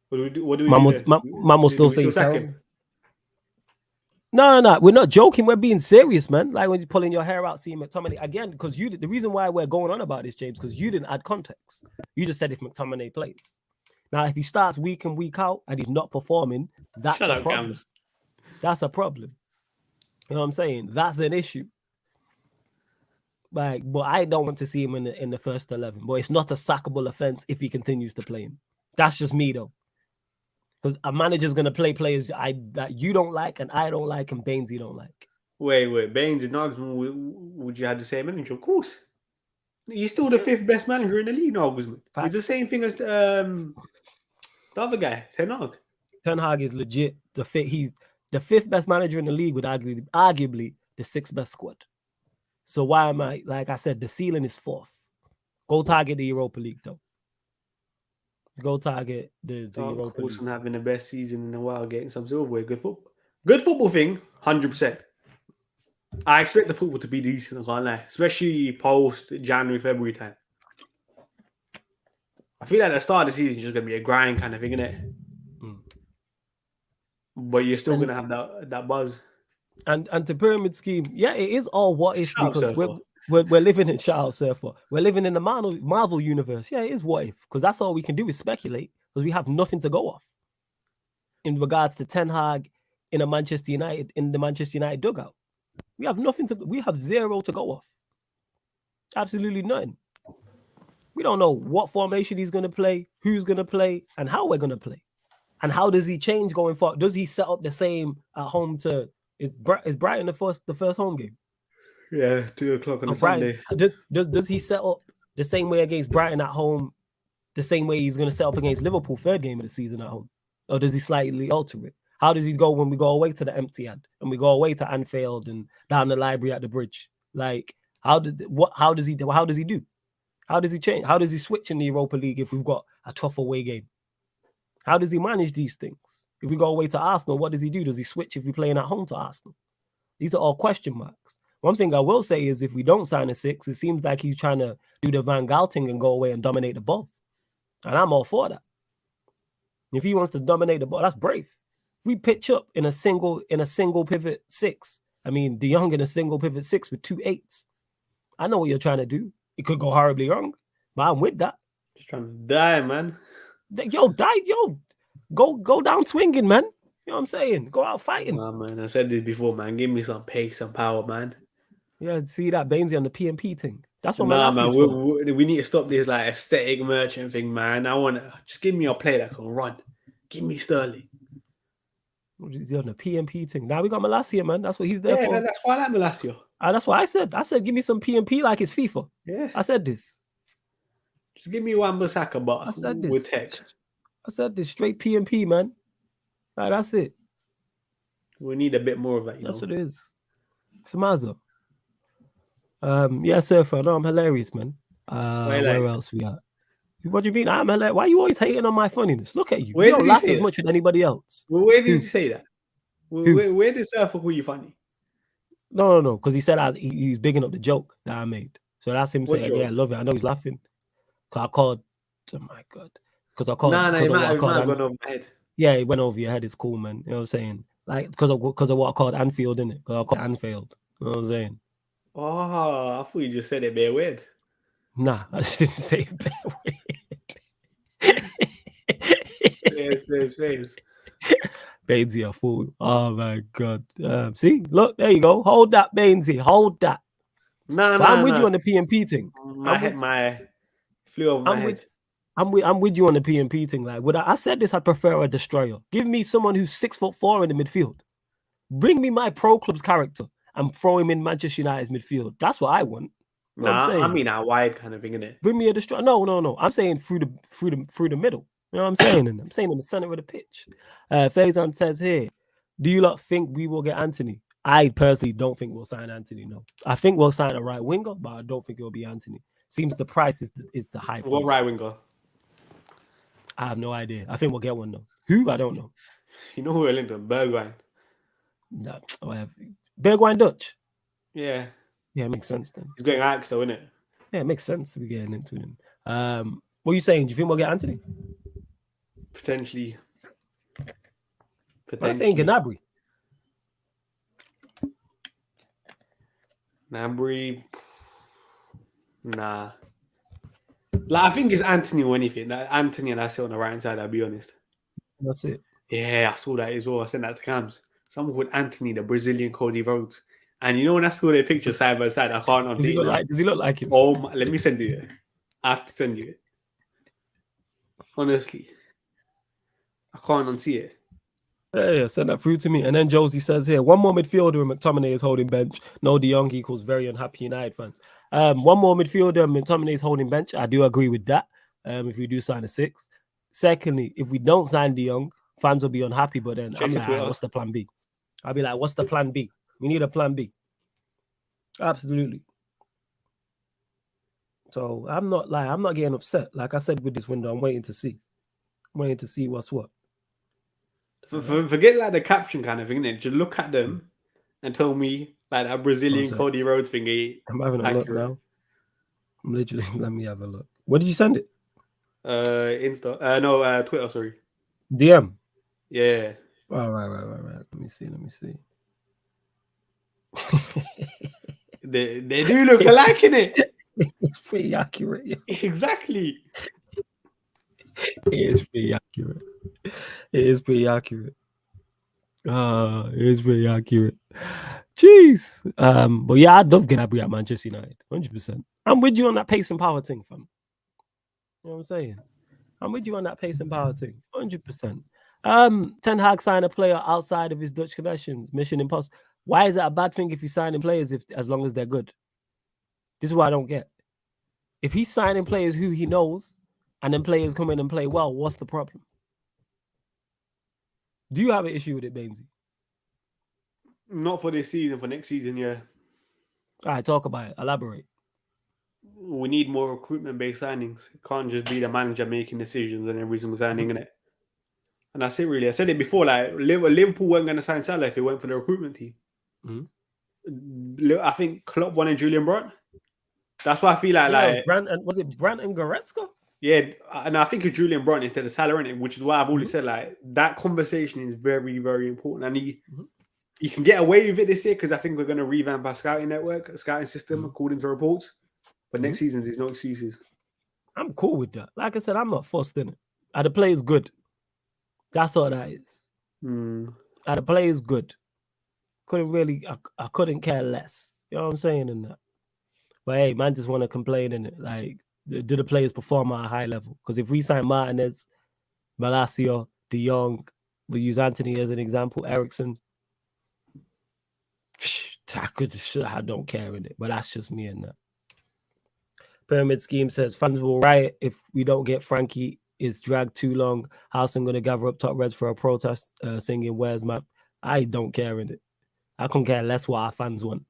What do we do? Man will still say sack him. No. We're not joking. We're being serious, man. Like when you're pulling your hair out, seeing McTominay again, because the reason why we're going on about this, James, because you didn't add context. You just said if McTominay plays. Now, if he starts week in, week out and he's not performing, that's a problem. That's a problem. You know what I'm saying? That's an issue. Like, but I don't want to see him in the first 11. But it's not a sackable offense if he continues to play him. That's just me, though. Because a manager's going to play players that you don't like and I don't like and Bainesy don't like. Wait. Baines and Nagelsmann, would you have the same manager? Of course. He's still the 5th best manager in the league, Nagelsmann. It's the same thing as the other guy, Ten Hag. Ten Hag is legit. He's the 5th best manager in the league with arguably the 6th best squad. So why am I, like I said, the ceiling is 4th. Go target the Europa League, though. Go target the Europa League. And having the best season in a while, getting some silverware. Good football thing, 100%. I expect the football to be decent, I can't lie. Especially post January, February time. I feel like the start of the season is just gonna be a grind kind of thing, innit? But you're still gonna have that buzz. And the pyramid scheme, yeah, it is all what if, Shout out because Surfer. we're living in shout out Surfer. We're living in the Marvel universe. Yeah, it is what if, because that's all we can do is speculate, because we have nothing to go off in regards to Ten Hag in the Manchester United dugout. We have zero to go off. Absolutely nothing. We don't know what formation he's going to play, who's going to play, and how we're going to play. And how does he change going forward? Does he set up the same at home to is Brighton the first home game? Yeah, 2:00 on a Sunday. Does he set up the same way against Brighton at home, the same way he's going to set up against Liverpool third game of the season at home? Or does he slightly alter it? How does he go when we go away to the Etihad and we go away to Anfield and down the Library at the Bridge? Like, how does he do? How does he change? How does he switch in the Europa League if we've got a tough away game? How does he manage these things? If we go away to Arsenal, what does he do? Does he switch if we're playing at home to Arsenal? These are all question marks. One thing I will say is if we don't sign a 6, it seems like he's trying to do the Van Gaal thing and go away and dominate the ball. And I'm all for that. If he wants to dominate the ball, that's brave. If we pitch up in a single pivot 6, I mean, De Jong in a single pivot 6 with 2 8s, I know what you're trying to do. It could go horribly wrong, but I'm with that. Just trying to die, man. Yo, go down swinging, man. You know what I'm saying? Go out fighting. Nah, man, I said this before, man. Give me some pace, some power, man. Yeah, see that Bainesy on the PMP thing. That's what man. We need to stop this like aesthetic merchant thing, man. I want to just give me a player that can run. Give me Sterling. What is he on the PMP thing? Now we got Malacia, man. That's what he's there for. Yeah, that's why I like Malacia. That's what I said. I said, give me some PMP like it's FIFA. Yeah, I said this. Just give me Wan-Bissaka, but I said this. with tech. I said this straight PMP, man. Like, that's it. We need a bit more of that. That's what it is. Samazo. Yeah, Surfer. No, I'm hilarious, man. Where else we at? What do you mean? I'm hilarious. Why are you always hating on my funniness? Look at you. You don't laugh as much with anybody else. Well, where did you say that? Where did Surfer call you funny? No. Because he said he's bigging up the joke that I made. So that's him saying, yeah, I love it. I know he's laughing. Because I called, oh my God. Because I called. It might have gone over my head. Yeah, it went over your head. It's cool, man. You know what I'm saying? Like, because of what I called Anfield, innit? Because I called Anfield. You know what I'm saying? Oh, I thought you just said it bare weird. Nah, I just didn't say it bare weird. Face. Bainesy, a fool. Oh my God. See, look, there you go. Hold that, Bainesy. Hold that. I'm with you on the PMP thing. My flew over my head. I'm with you on the PMP thing. Like, I said this, I prefer a destroyer. Give me someone who's 6'4" in the midfield. Bring me my pro club's character and throw him in Manchester United's midfield. That's what I want. I mean a wide kind of thing, innit? Bring me a destroyer. No. I'm saying through the middle. You know what I'm saying? I'm saying in the center of the pitch. Faison says here, do you lot think we will get Anthony? I personally don't think we'll sign Anthony, no. I think we'll sign a right winger, but I don't think it'll be Anthony. Seems the price is the high point. What right winger? I have no idea. I think we'll get one though. Who? I don't know. You know who we're linked to? Bergwijn. No, Bergwijn Dutch. Yeah. Yeah, it makes sense then. He's going Ajax though, innit? Yeah, it makes sense to be getting into him. What are you saying? Do you think we'll get Anthony? Potentially. I'm saying Gnabry. Gnabry. Nah. Like, I think it's Anthony or anything. Like, Anthony and I sit on the right hand side, I'll be honest. That's it. Yeah, I saw that as well. I sent that to Cams. Someone called Anthony, the Brazilian Cody Rhodes. And you know when I saw their picture side by side, I can't unsee it. Does he look like him? Oh my, let me send you it. I have to send you it. Honestly. I can't unsee it. Yeah, send that through to me. And then Josie says here, one more midfielder and McTominay is holding bench. No, De Jong equals very unhappy United fans. One more midfielder and McTominay is holding bench. I do agree with that. If we do sign a 6. Secondly, if we don't sign De Jong, fans will be unhappy. But then I'm like, what's the plan B? I'll be like, what's the plan B? We need a plan B. Absolutely. So I'm not getting upset. Like I said with this window, I'm waiting to see. I'm waiting to see what's what. Forget like the caption kind of thing, innit? Just look at them and tell me Like that Brazilian sorry. Cody Rhodes thing. I'm having a look now. I'm literally, let me have a look. Where did you send it? Insta. No, Twitter, sorry. DM. Yeah. Oh, right. Let me see. They do look alike, innit? It's pretty accurate. Yeah. Exactly. It is pretty accurate. It is pretty accurate. Jeez. But yeah, I'd love Gnabry at Manchester United. 100%. I'm with you on that pace and power thing, fam. You know what I'm saying? I'm with you on that pace and power thing. 100%. Ten Hag sign a player outside of his Dutch connections. Mission impossible. Why is that a bad thing if he's signing players as long as they're good? This is what I don't get. If he's signing players who he knows, and then players come in and play well, what's the problem? Do you have an issue with it, Bainesy? Not for this season, for next season, yeah. All right, talk about it. Elaborate. We need more recruitment-based signings. It can't just be the manager making decisions and every single signing, innit? And that's it, really. I said it before, like, Liverpool weren't going to sign Salah if it went for the recruitment team. I think Klopp wanted Julian Brandt. That's why I feel like was it Brandt and Goretzka? Yeah, and I think it's Julian Brandt instead of Salah, innit? Which is why I've always said, like, that conversation is very, very important. And he can get away with it this year because I think we're going to revamp our scouting network, a scouting system, according to reports. But next season, there's no excuses. I'm cool with that. Like I said, I'm not fussed in it. The play is good. That's all that is. The play is good. I couldn't care less. You know what I'm saying in that. But hey, man, just want to complain in it. Like, do the players perform at a high level? Because if we sign Martinez, Malacia, De Jong, we use Anthony as an example, ERIKSEN, I don't care in it. But that's just me in that. Pyramid Scheme says fans will riot if we don't get Frankie. It's dragged too long. Howson going to gather up top reds for a protest singing "Where's my?" I don't care in it. I couldn't care less what our fans want.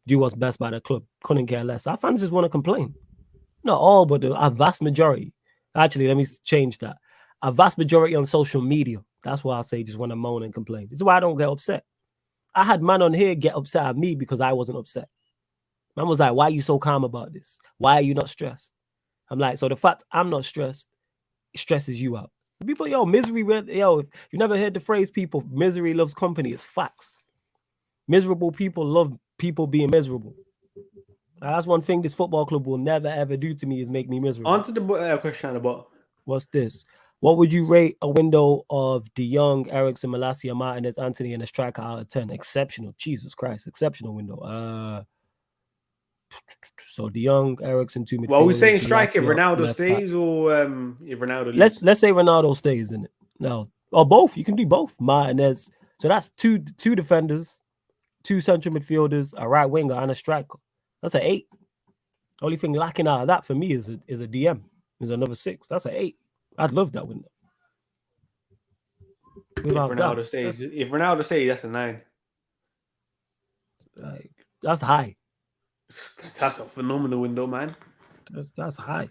Do what's best by the club. Couldn't care less. Our fans just want to complain. Not all, but a vast majority. Actually, let me change that. A vast majority on social media. That's why I say just want to moan and complain. This is why I don't get upset. I had man on here get upset at me because I wasn't upset. Man was like, why are you so calm about this? Why are you not stressed? I'm like, so the fact I'm not stressed stresses you out. People, misery, if you never heard the phrase, people, misery loves company, it's facts. Miserable people love people being miserable. Now, that's one thing this football club will never, ever do to me is make me miserable. Answer the question at the bottom. What's this? What would you rate a window of De Jong, ERIKSEN, Malacia, Martinez, Anthony, and a striker out of 10? Exceptional. Jesus Christ. Exceptional window. So De Jong, ERIKSEN, 2 midfielders. Well, we're saying strike if Ronaldo stays or if Ronaldo leaves. Let's say Ronaldo stays in it. No. Or both. You can do both. Martinez. So that's two defenders, 2 central midfielders, a right winger, and a striker. That's an 8. Only thing lacking out of that for me is a DM. Is another 6. That's an 8. I'd love that window. If Ronaldo stays, that's a 9. Like, that's high. That's a phenomenal window, man. That's high.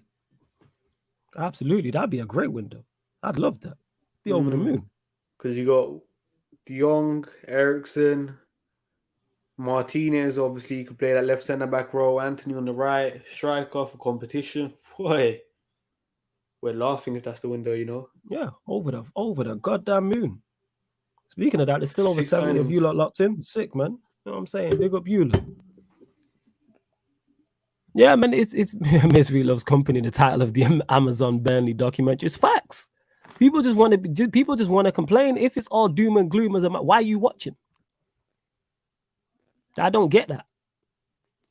Absolutely, that'd be a great window. I'd love that. Be over the moon. Because you got De Jong, ERIKSEN, Martinez. Obviously, you could play that left centre back role. Anthony on the right, striker for competition. Boy, we're laughing if that's the window, Yeah, over the goddamn moon. Speaking of that, there's still over 70 of you lot locked in. Sick, man. You know what I'm saying? Big up you lot. Yeah, man, it's Misery Loves Company, the title of the Amazon Burnley documentary. It's facts. People just want to complain. If it's all doom and gloom, why are you watching? I don't get that.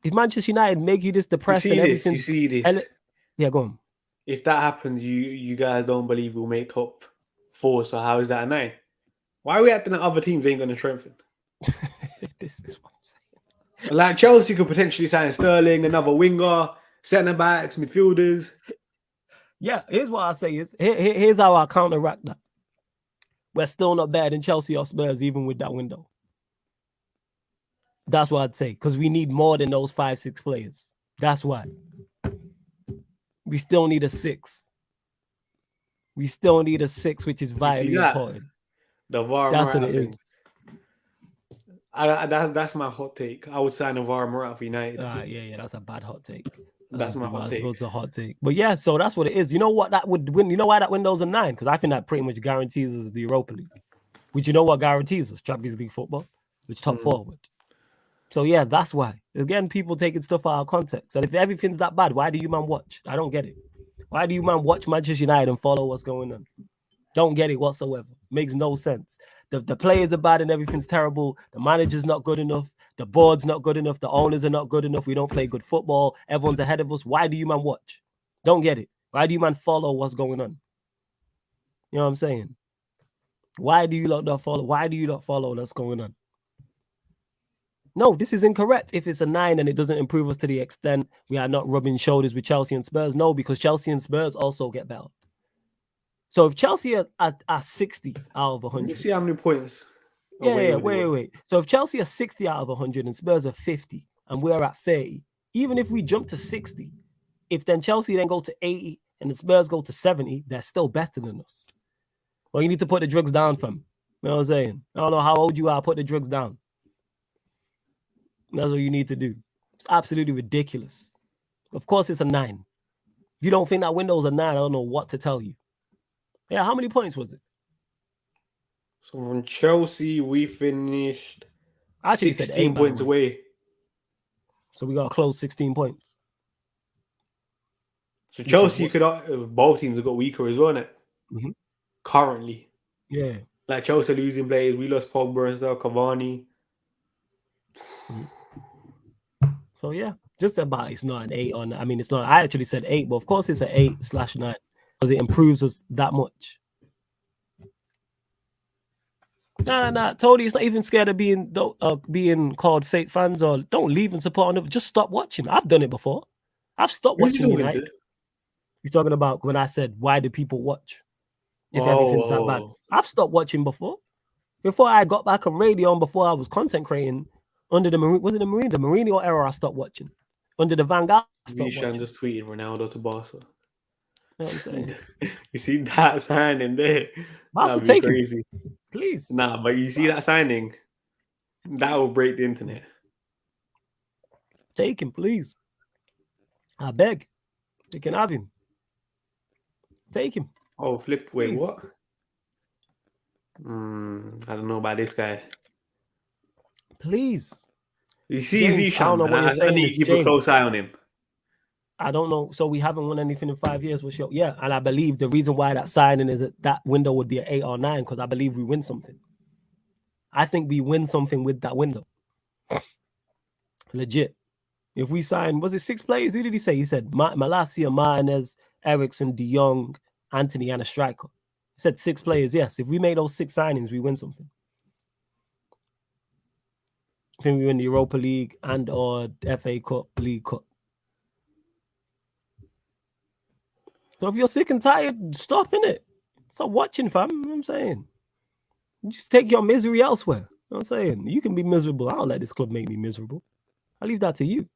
If Manchester United make you this depressed and everything, you see this. Yeah, go on. If that happens, you guys don't believe we'll make top 4. So how is that a 9? Why are we acting that other teams ain't going to strengthen? This is what I'm saying. Like Chelsea could potentially sign Sterling, another winger, centre backs, midfielders. Yeah, here's what I say is here's how I counteract that. We're still not better than Chelsea or Spurs, even with that window. That's what I'd say, because we need more than those 5-6 players. That's why. We still need a 6. We still need a 6, which is vitally important. The VAR, that's what it is. That's my hot take. I would sign Alvaro Morata for United. Yeah, that's a bad hot take. That's my hot I take. suppose it's a hot take. But yeah, so that's what it is. You know what that would win? You know why that window's a 9? Because I think that pretty much guarantees us the Europa League. Which you know what guarantees us? Champions League football, which top 4 would. So yeah, that's why. Again, people taking stuff out of context. And if everything's that bad, why do you man watch? I don't get it. Why do you man watch Manchester United and follow what's going on? Don't get it whatsoever. Makes no sense. The players are bad and everything's terrible. The manager's not good enough. The board's not good enough. The owners are not good enough. We don't play good football. Everyone's ahead of us. Why do you man watch? Don't get it. Why do you man follow what's going on? You know what I'm saying? Why do you not follow? Why do you not follow what's going on? No, this is incorrect. If it's a 9 and it doesn't improve us to the extent we are not rubbing shoulders with Chelsea and Spurs, no, because Chelsea and Spurs also get better. So if Chelsea are 60 out of 100. You see how many points? Wait. So if Chelsea are 60 out of 100 and Spurs are 50 and we're at 30, even if we jump to 60, if then Chelsea then go to 80 and the Spurs go to 70, they're still better than us. Well, you need to put the drugs down, fam. You know what I'm saying? I don't know how old you are, put the drugs down. That's what you need to do. It's absolutely ridiculous. Of course, it's a 9. If you don't think that window's a 9, I don't know what to tell you. Yeah, how many points was it? So from Chelsea, we finished I actually 16 said 8 points away. So we got to close 16 points. So Chelsea both teams have got weaker as well, innit? Mm-hmm. Currently. Yeah. Like Chelsea losing players. We lost Pogba and stuff, Cavani. Mm-hmm. So yeah, just about it's not an 8 on. I mean, it's not. I actually said 8, but of course it's an 8/9 because it improves us that much. Nah. Tony is not even scared of being called fake fans or don't leave and support on. Just stop watching. I've done it before. I've stopped watching United. You're talking about when I said why do people watch if everything's that bad? I've stopped watching before. Before I got back on radio and before I was content creating under the Mourinho era, I stopped watching. Under the Van Gaal, I stopped watching. just tweeted Ronaldo to Barca. You know what I'm saying? You see that signing there? Barca take crazy. Please. Nah, but you see that signing? That will break the internet. Take him, please. I beg. You can have him. Take him. Oh, flip. Wait, please. What? I don't know about this guy. Please. You see James, Zishan, I don't know what you're saying. I need to keep a close eye on him. I don't know. So we haven't won anything in 5 years. Yeah, and I believe the reason why that signing is that window would be an 8 or 9 because I believe we win something. I think we win something with that window. Legit. If we sign, was it 6 players? Who did he say? He said Malacia, Martinez, ERIKSEN, De Jong, Anthony, and a striker. He said 6 players. Yes, if we made those 6 signings, we win something. I think we win the Europa League and or FA Cup, League Cup. So if you're sick and tired, stop it. Stop watching, fam. You know what I'm saying? Just take your misery elsewhere. You know what I'm saying? You can be miserable. I don't let this club make me miserable. I leave that to you.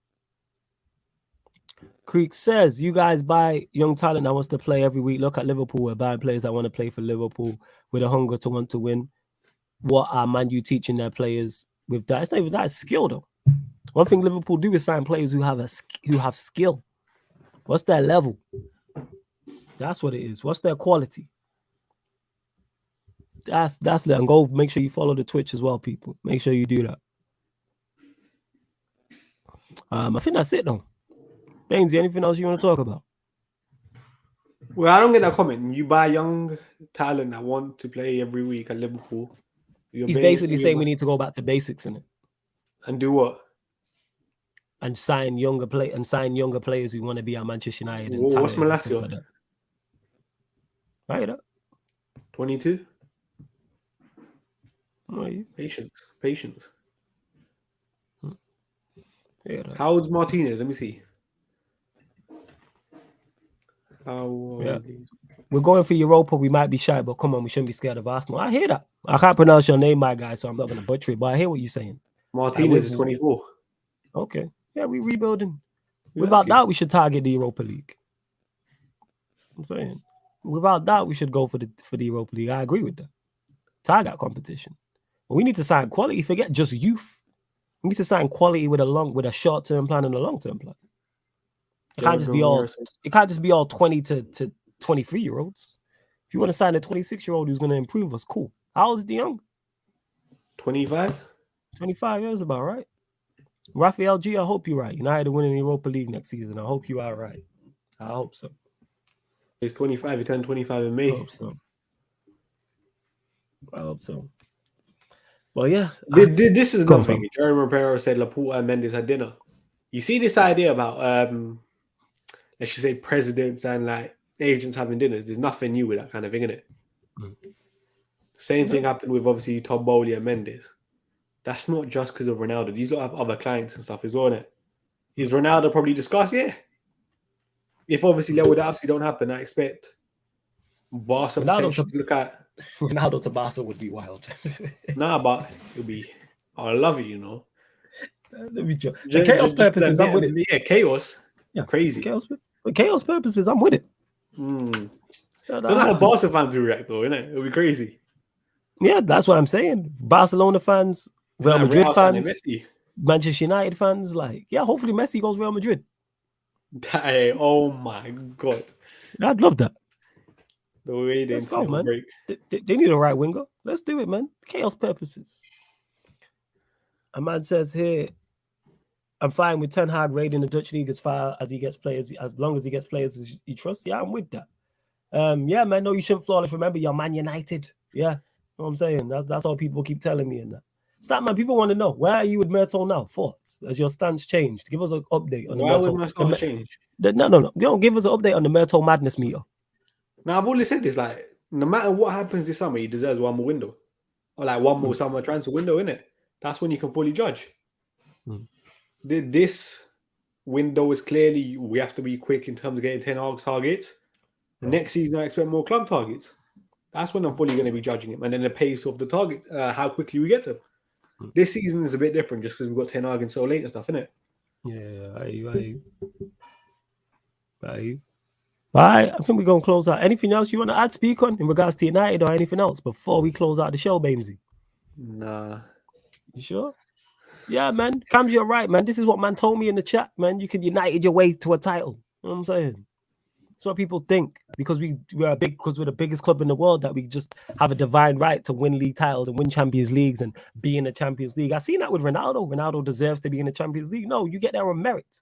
Creek says, you guys buy young talent that wants to play every week. Look at Liverpool. We're buying players that want to play for Liverpool with a hunger to want to win. What are Man U teaching their players with that? It's not even that. It's skill, though. One thing Liverpool do is sign players who have skill. What's their level? That's what it is. What's their quality? That's it. And go make sure you follow the Twitch as well, people. Make sure you do that. I think that's it, though. Bainesy, anything else you want to talk about? Well, I don't get that comment. You buy young talent that want to play every week at Liverpool. He's basically saying we need to go back to basics, innit? And do what? And sign younger players who want to be at Manchester United. And what's Malacia? Like right up. 22. Oh, yeah. Patience. Yeah, how old's Martinez? Let me see. We're going for Europa. We might be shy, but come on, we shouldn't be scared of Arsenal. I hear that. I can't pronounce your name, my guy, so I'm not going to butcher it, but I hear what you're saying. Martinez is 24. Okay. Yeah, we're rebuilding. Without that, we should target the Europa League. I'm saying. Without that, we should go for the Europa League. I agree with that. Target competition. We need to sign quality. Forget just youth. We need to sign quality with a short-term plan and a long-term plan. It can't just be all 20 to 23-year-olds. If you want to sign a 26-year-old who's going to improve us, cool. How old is De Jong? 25? 25 years about right. Raphael G, I hope you're right. United winning the Europa League next season. I hope you are right. I hope so. He's 25. He turned 25 in May. I hope so. Well, yeah. This is another thing. Jerry Romero said Laporta and Mendes had dinner. You see this idea about, let's just say, presidents and like agents having dinners. There's nothing new with that kind of thing, innit? Same thing happened with obviously Tom Bowley and Mendes. That's not just because of Ronaldo. These lot have other clients and stuff as well, innit? Is Ronaldo probably discussed? Yeah. If obviously Lewandowski don't happen, I expect Barca to look at. Ronaldo to Barca would be wild. Nah, but it would be. I love it, you know. Let me joke. For chaos purposes, I'm with it. Yeah, chaos. Yeah, crazy. For chaos purposes, I'm with it. Don't know how Barca fans will react though, innit? It'll be crazy. Yeah, that's what I'm saying. Barcelona fans, Real Madrid fans, Manchester United fans, like, yeah, hopefully Messi goes Real Madrid. Oh my God. I'd love that. The way they go, man. They need a right winger. Let's do it, man. Chaos purposes. A man says here, I'm fine with Ten Hag raiding the Dutch league as far as he gets players, as long as he gets players as he trusts. Yeah, I'm with that. Yeah, man. No, you shouldn't flawless. Remember, you're Man United. Yeah, you know what I'm saying. That's all people keep telling me and that. Stop, man. People want to know, where are you with Myrtle now? Thoughts? Has your stance changed? Give us an update on the Myrtle. Why would my stance change? No. Don't give us an update on the Myrtle Madness meter. Now, I've always said this, like, no matter what happens this summer, he deserves one more window. Or like one more summer transfer window, innit? That's when you can fully judge. This window is clearly, we have to be quick in terms of getting 10 Hag's targets. Next season, I expect more club targets. That's when I'm fully going to be judging him. And then the pace of the target, how quickly we get them. This season is a bit different just because we've got 10 Hag and so late and stuff, innit? Yeah, All right, I think we're going to close out. Anything else you want to add, speak on in regards to United or anything else before we close out the show, Bainesy? Nah. You sure? Yeah, man. Cams, you're right, man. This is what man told me in the chat, man. You can United your way to a title. You know what I'm saying? That's what people think. Because we're the biggest club in the world, that we just have a divine right to win league titles and win Champions Leagues and be in the Champions League. I've seen that with Ronaldo. Ronaldo deserves to be in the Champions League. No, you get there on merit.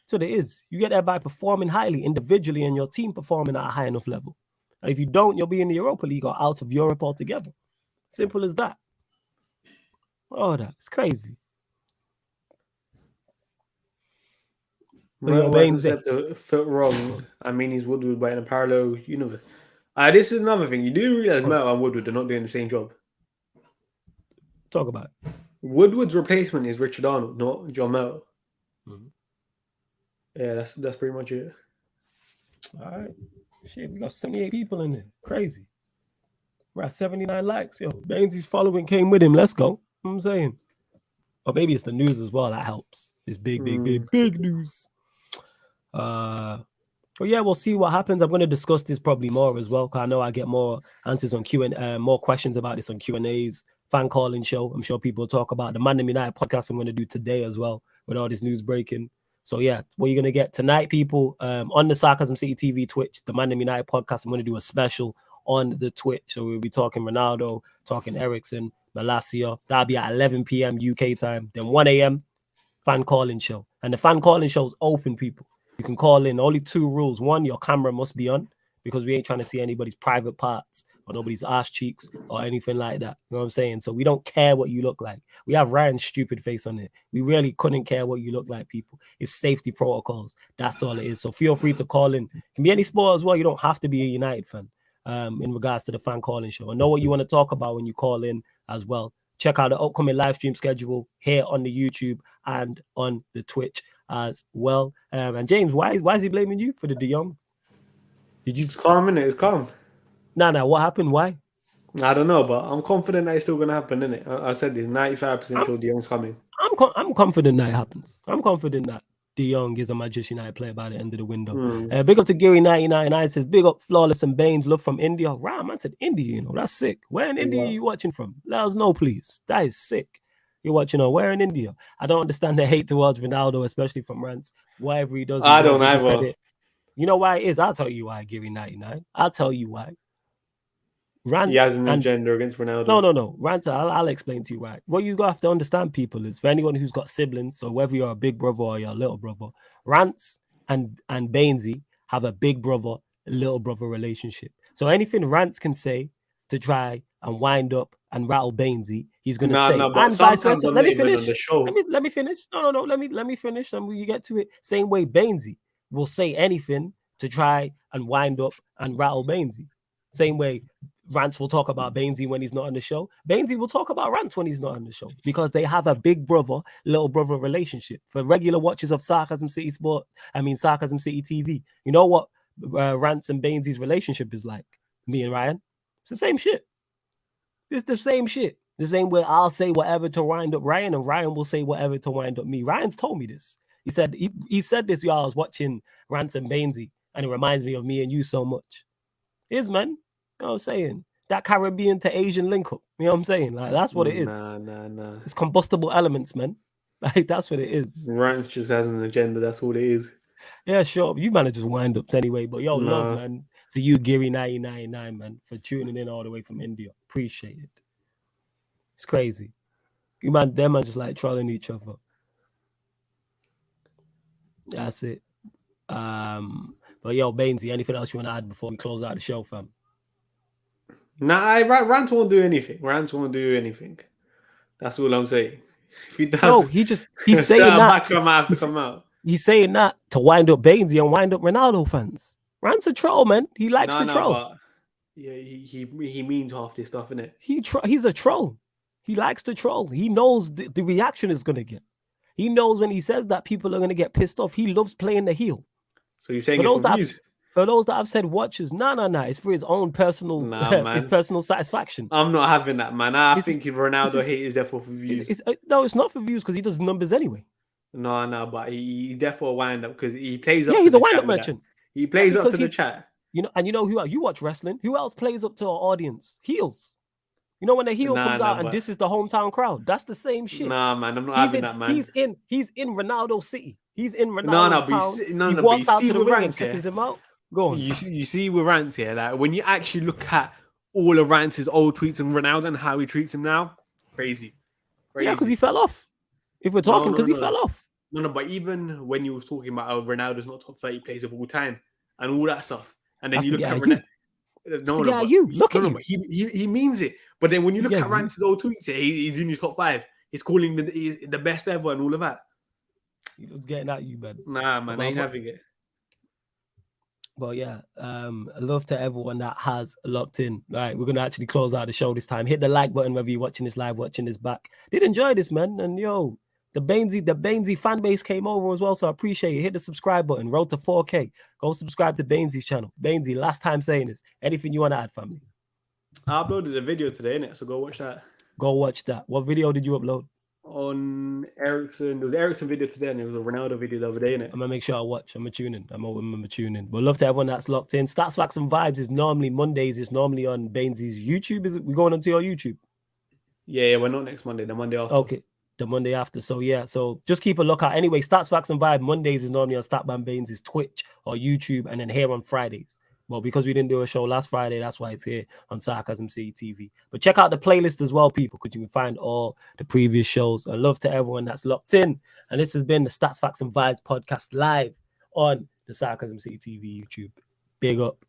So there is. You get there by performing highly individually and your team performing at a high enough level. And if you don't, you'll be in the Europa League or out of Europe altogether. Simple as that. Oh, that's crazy. Said to foot wrong. I mean, he's Woodward, but in a parallel universe. This is another thing. You do realize Mel and Woodward are not doing the same job. Talk about it. Woodward's replacement is Richard Arnold, not John Mel. Yeah, that's pretty much it. All right. Shit, we got 78 people in there. Crazy. We're at 79 likes. Yo, Bainesy's following came with him. Let's go. You know what I'm saying? Or maybe it's the news as well. That helps. It's big news. But yeah, we'll see what happens. I'm going to discuss this probably more as well, because I know I get more answers on more questions about this on Q&As, fan calling show. I'm sure people will talk about the Man United podcast I'm going to do today as well, with all this news breaking. So yeah, what you're going to get tonight, people, on the Sarcasm City TV Twitch, the Man United podcast, I'm going to do a special on the Twitch. So we'll be talking Ronaldo, talking ERIKSEN, Malacia. That'll be at 11 p.m. UK time. Then 1 a.m. fan calling show. And the fan calling show is open, people. You can call in. Only 2 rules. 1, your camera must be on, because we ain't trying to see anybody's private parts or nobody's ass cheeks or anything like that. You know what I'm saying? So we don't care what you look like. We have Ryan's stupid face on it. We really couldn't care what you look like, people. It's safety protocols. That's all it is. So feel free to call in. It can be any sport as well. You don't have to be a United fan in regards to the fan calling show. And know what you want to talk about when you call in as well. Check out the upcoming live stream schedule here on the YouTube and on the Twitch as well. And James, why is he blaming you for the De Jong? Did you? It's calm, innit? It's calm. Nah. What happened? Why? I don't know, but I'm confident that it's still gonna happen, innit? I said this 95% sure De Jong's coming. I'm confident that it happens. I'm confident that De Jong is a Manchester United player by the end of the window. Hmm. Big up to Gary99 says, big up Flawless and Baines, love from India. Right, man said India, you know, that's sick. Where in India are you watching from? Let us know, please. That is sick. You're watching on where in India? I don't understand the hate towards Ronaldo, especially from rants. Whatever he does, I don't either. You know why it is? I'll tell you why, Gary99. I'll tell you why. Rants he has an agenda against Ronaldo. No. Rants, I'll explain to you why. What you have to understand, people, is for anyone who's got siblings, so whether you're a big brother or you're a little brother, Rants and Bainesy have a big brother, little brother relationship. So anything Rants can say to try and wind up and rattle Bainesy, he's gonna say. And vice versa. Let me finish. Let me finish. No. Let me finish. And we get to it. Same way Bainesy will say anything to try and wind up and rattle Bainesy. Same way Rants will talk about Bainesy when he's not on the show. Bainesy will talk about Rants when he's not on the show because they have a big brother, little brother relationship. For regular watchers of Sarcasm City TV, you know what Rants and Bainesy's relationship is like? Me and Ryan, it's the same shit. It's the same shit. The same way I'll say whatever to wind up Ryan, and Ryan will say whatever to wind up me. Ryan's told me this. He said this, y'all. I was watching Rants and Bainesy, and it reminds me of me and you so much. Is man. You know what I'm saying? That Caribbean to Asian link up. You know what I'm saying? Like, that's what it is. Nah. It's combustible elements, man. Like, that's what it is. Rants just has an agenda. That's all it is. Yeah, sure. You man are just wind-ups anyway. But yo, love, man. To you, Gary999, man, for tuning in all the way from India. Appreciate it. It's crazy. You man, them are just like trolling each other. That's it. But yo, Bainesy, anything else you want to add before we close out the show, fam? Nah, Rant won't do anything. Rant won't do anything. That's all I'm saying. If he does, no, he's saying that. Come out. He's saying that to wind up Bainesy and wind up Ronaldo fans. Rant's a troll, man. He likes to troll. But yeah, he means half this stuff, innit? He's a troll. He likes to troll. He knows the reaction is gonna get. He knows when he says that people are gonna get pissed off. He loves playing the heel. So he's saying it's for views? For those that have said watchers, no. It's for his own personal, his personal satisfaction. I'm not having that, man. I think if Ronaldo hate is therefore for views. No, it's not for views because he does numbers anyway. No, but he therefore wind up because he plays up. Yeah, he's a wind up merchant. He plays up to the chat. You know, and you know who you watch wrestling? Who else plays up to our audience? Heels. You know when the heel comes out and this is the hometown crowd. That's the same shit. Nah, man, I'm not having that, man. He's in Ronaldo City. He's in Ronaldo's town. He walks out to the ring and kisses him out. Go on. You see with Rants here, like when you actually look at all of Rants' old tweets on Ronaldo and how he treats him now, crazy. Yeah, because he fell off. If we're talking, because he fell off. No, but even when you was talking about how Ronaldo's not top 30 players of all time and all that stuff, and then that's you look at Ronaldo. But he means it. But then when you look at Rants' old tweets, he's in his top 5. He's calling the best ever and all of that. He was getting at you, man. Nah, man, I ain't having it. But yeah, love to everyone that has locked in. All right, we're gonna actually close out the show this time. Hit the like button whether you're watching this live, watching this back. Did enjoy this, man. And yo, the Bainesy fan base came over as well, so I appreciate it. Hit the subscribe button. Road to 4K. Go subscribe to Bainesy's channel. Bainesy, last time saying this. Anything you want to add, family? I uploaded a video today, innit? So go watch that. Go watch that. What video did you upload? On ERIKSEN. There was an ERIKSEN video today and there was a Ronaldo video the other day, innit? I'm gonna make sure I watch. I'm gonna tune in. I'm gonna tune in. But love to everyone that's locked in. Stats, Facts, and Vibes is normally Mondays. It's normally on Bainesy's YouTube. Is it? We going onto your YouTube? Yeah, we're not next Monday. The Monday after. Okay, the Monday after. So yeah. So just keep a lookout. Anyway, Stats, Facts, and Vibes Mondays is normally on Statman Bainesy's Twitch or YouTube, and then here on Fridays. Well, because we didn't do a show last Friday, that's why it's here on Sarcasm City TV. But check out the playlist as well, people, because you can find all the previous shows. And love to everyone that's locked in. And this has been the Stats, Facts, and Vibes podcast live on the Sarcasm City TV YouTube. Big up.